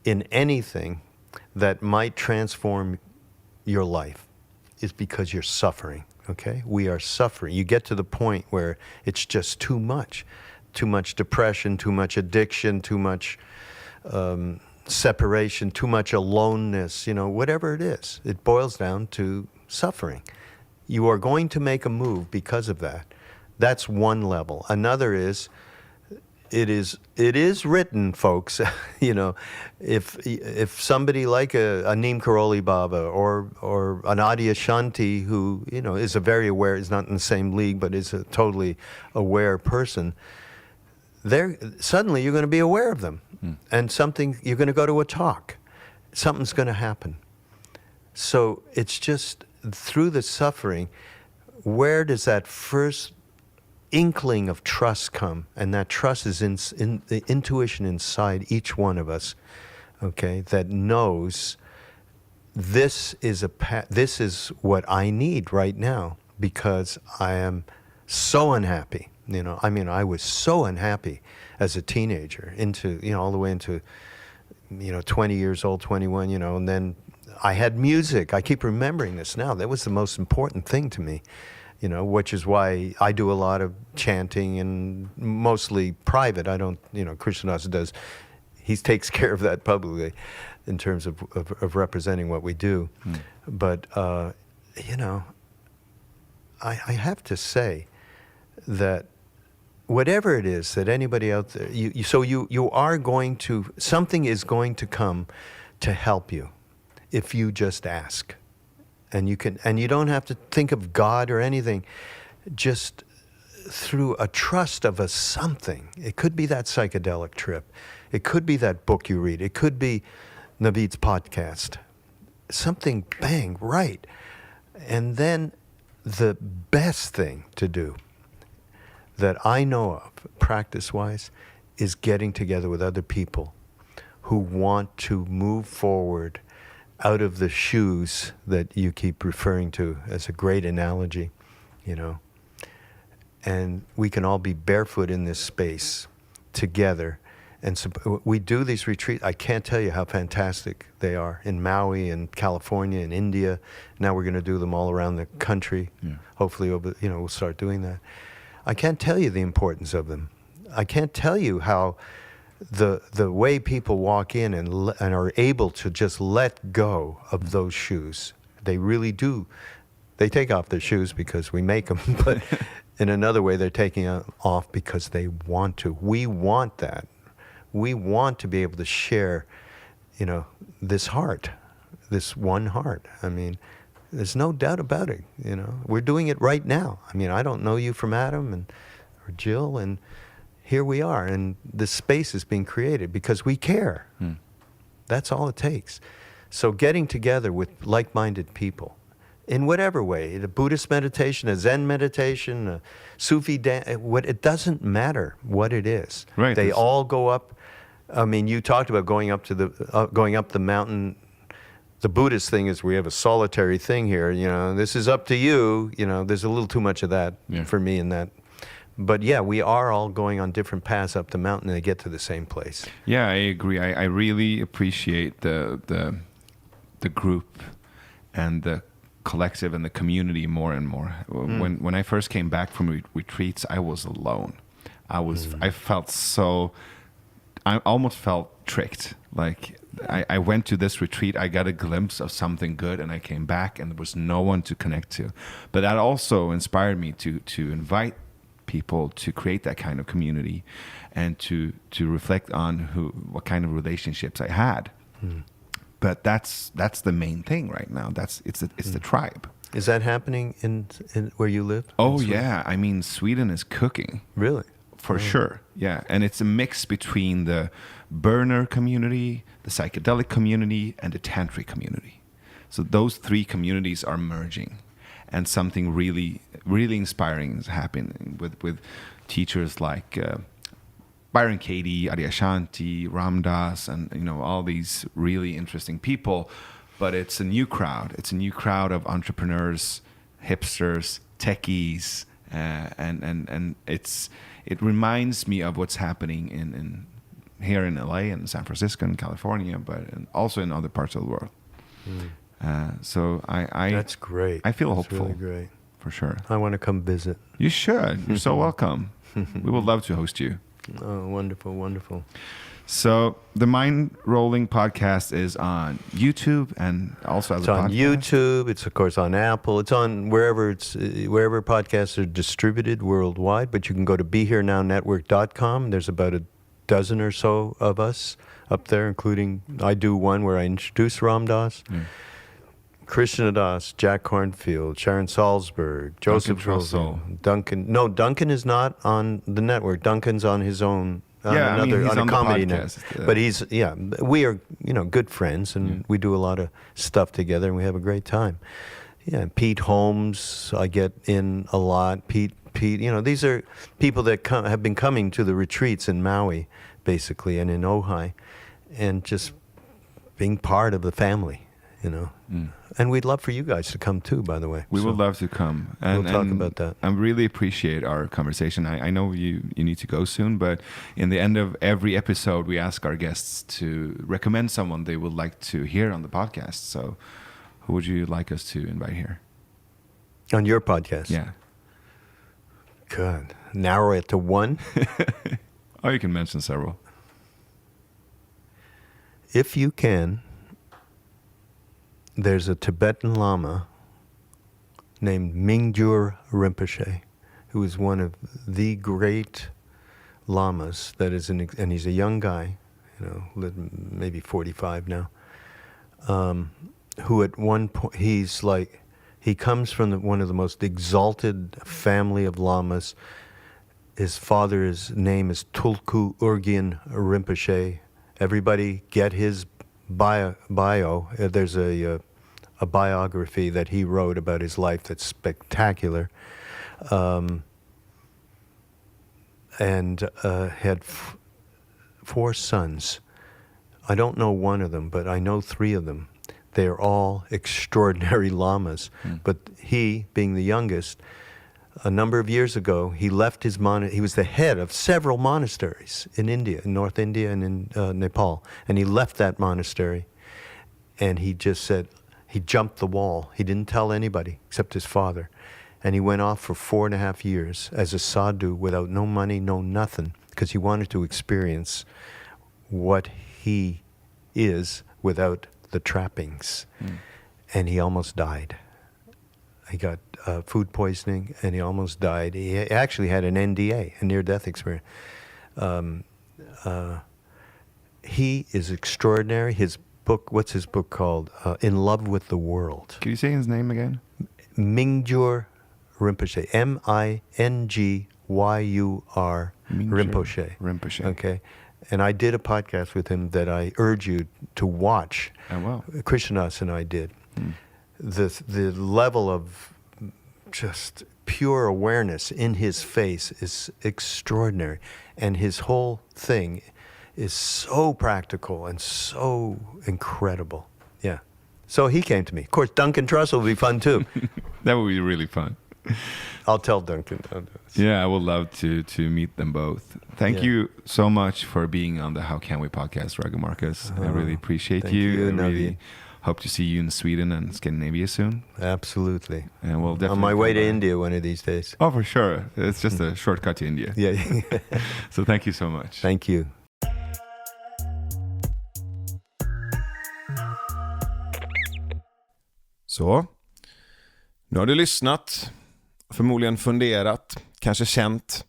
in anything that might transform your life is because you're suffering, okay? We are suffering. You get to the point where it's just too much depression, too much addiction, too much separation, too much aloneness, whatever it is. It boils down to suffering. You are going to make a move because of that. That's one level. Another is, it is written, folks. If somebody like a Neem Karoli Baba or an Adya Shanti, who is a very aware, is not in the same league, but is a totally aware person, suddenly you're going to be aware of them, and you're going to go to a talk. Something's going to happen. So it's just through the suffering, where does that first inkling of trust come? And that trust is in the intuition inside each one of us, okay, that knows this is what I need right now, because I am so unhappy. I was so unhappy as a teenager, all the way into 20 years old, 21, and then I had music. I keep remembering this now. That was the most important thing to me. Which is why I do a lot of chanting, and mostly private. I don't, Krishnadas does. He takes care of that publicly in terms of representing what we do. But, I have to say that whatever it is that anybody out there, you are going to, something is going to come to help you if you just ask. And you don't have to think of God or anything, just through a trust of a something. It could be that psychedelic trip. It could be that book you read. It could be Navid's podcast. Something, bang, right. And then the best thing to do that I know of, practice-wise, is getting together with other people who want to move forward out of the shoes that you keep referring to as a great analogy, and we can all be barefoot in this space together. And so we do these retreats. I can't tell you how fantastic they are in Maui and California and India. Now we're going to do them all around the country. Hopefully, we'll start doing that. I can't tell you the importance of them. I can't tell you how the way people walk in and are able to just let go of those shoes. They really do. They take off their shoes because we make them, but in another way, they're taking it off because they want to. We want that. We want to be able to share, this heart, this one heart. I mean, there's no doubt about it. We're doing it right now. I mean, I don't know you from Adam or Jill, and here we are, and this space is being created because we care. That's all it takes. So getting together with like-minded people, in whatever way, a Buddhist meditation, a Zen meditation, a Sufi dance, it doesn't matter what it is. Right. They all go up. I mean, you talked about going up the mountain. The Buddhist thing is we have a solitary thing here. This is up to you. There's a little too much of that for me in that. But yeah, we are all going on different paths up the mountain and they get to the same place. Yeah, I agree. I really appreciate the group and the collective and the community more and more. When I first came back from retreats, I was alone. I felt so. I almost felt tricked. Like I went to this retreat, I got a glimpse of something good, and I came back, and there was no one to connect to. But that also inspired me to invite people to create that kind of community, and to reflect on what kind of relationships I had. But that's the main thing right now. It's the tribe. Is that happening in where you live? Oh yeah, I mean Sweden is cooking. Really? For sure, yeah. And it's a mix between the burner community, the psychedelic community, and the tantric community. So those three communities are merging, and something really, really inspiring is happening with teachers like Byron Katie, Adyashanti, Ramdas, and all these really interesting people. But it's a new crowd. It's a new crowd of entrepreneurs, hipsters, techies, and it reminds me of what's happening in here in LA and San Francisco and California, but also in other parts of the world. So that's great. I feel that's hopeful. Really great. For sure. I want to come visit. You should. You're so welcome. We would love to host you. Oh, wonderful, wonderful. So the Mind Rolling podcast is on YouTube and also as a podcast. It's on YouTube. It's of course on Apple. It's on wherever podcasts are distributed worldwide. But you can go to BeHereNowNetwork.com. There's about a dozen or so of us up there, including I do one where I introduce Ram Dass, Krishna Das, Jack Kornfield, Sharon Salzberg, Joseph Russell, Duncan. No, Duncan is not on the network. Duncan's on his own. He's on a comedy podcast. But we are, good friends, and we do a lot of stuff together, and we have a great time. Yeah, Pete Holmes, I get in a lot. Pete, these are people that have been coming to the retreats in Maui, basically, and in Ojai, and just being part of the family, And we'd love for you guys to come too, by the way. We would love to come. And we'll talk about that. I really appreciate our conversation. I know you need to go soon, but in the end of every episode, we ask our guests to recommend someone they would like to hear on the podcast. So who would you like us to invite here? On your podcast? Yeah. Good. Narrow it to one? Oh, you can mention several. If you can... There's a Tibetan Lama named Mingyur Rinpoche, who is one of the great lamas that is, and he's a young guy, maybe 45 now, who at one point, he comes from one of the most exalted family of lamas. His father's name is Tulku Urgyen Rinpoche. Everybody get his bio. There's a biography that he wrote about his life that's spectacular, and had 4 sons. I don't know one of them, but I know 3 of them. They're all extraordinary lamas. But he, being the youngest, a number of years ago, he left his he was the head of several monasteries in India, in North India and in Nepal. And he left that monastery, and he just said, he jumped the wall. He didn't tell anybody except his father. And he went off for 4.5 years as a sadhu without no money, no nothing, because he wanted to experience what he is without the trappings. And he almost died. He got food poisoning, and he almost died. He actually had an NDA, a near-death experience. He is extraordinary. His book, what's his book called? In Love with the World. Can you say his name again? Mingyur Rinpoche. Mingyur Rinpoche. Rinpoche. Okay. And I did a podcast with him that I urge you to watch. Oh, wow. Krishnadas and I did. The level of just pure awareness in his face is extraordinary. And his whole thing is so practical and so incredible. Yeah. So he came to me. Of course, Duncan Trussell will be fun too. That would be really fun. I'll tell Duncan. Yeah, I would love to meet them both. Thank you so much for being on the How Can We podcast, Raghu Marcus. I really appreciate you. I really hope to see you in Sweden and Scandinavia soon. Absolutely. And we'll definitely on my way to India one of these days. Oh, for sure. It's just a shortcut to India. Yeah. So thank you so much. Thank you. Så, nu har du lyssnat, förmodligen funderat, kanske känt.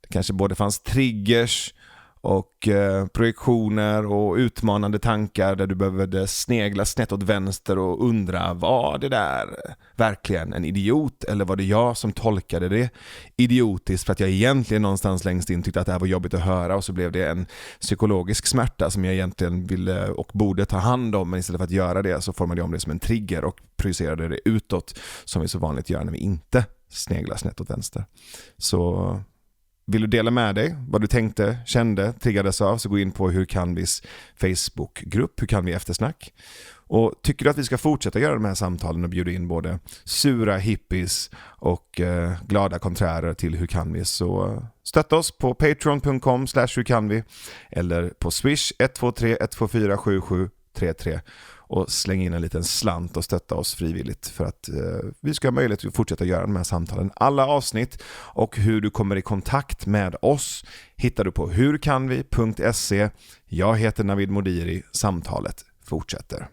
Det kanske både fanns triggers och projektioner och utmanande tankar där du behövde snegla snett åt vänster och undra, var det där verkligen en idiot eller var det jag som tolkade det idiotiskt för att jag egentligen någonstans längst in tyckte att det här var jobbigt att höra och så blev det en psykologisk smärta som jag egentligen ville och borde ta hand om, men istället för att göra det så formade jag om det som en trigger och projicerade det utåt som vi så vanligt gör när vi inte sneglar snett åt vänster. Så vill du dela med dig vad du tänkte, kände, triggades av, så gå in på Hur kan vis Facebookgrupp, Hur kan vi eftersnack. Och tycker du att vi ska fortsätta göra de här samtalen och bjuda in både sura hippies och glada konträrer till Hur kan vi, så stötta oss på patreon.com/hurkanvi eller på Swish 123 124 7733 och släng in en liten slant och stötta oss frivilligt för att vi ska ha möjlighet att fortsätta göra de här samtalen. Alla avsnitt och hur du kommer i kontakt med oss hittar du på hurkanvi.se. Jag heter Navid Modiri. Samtalet fortsätter.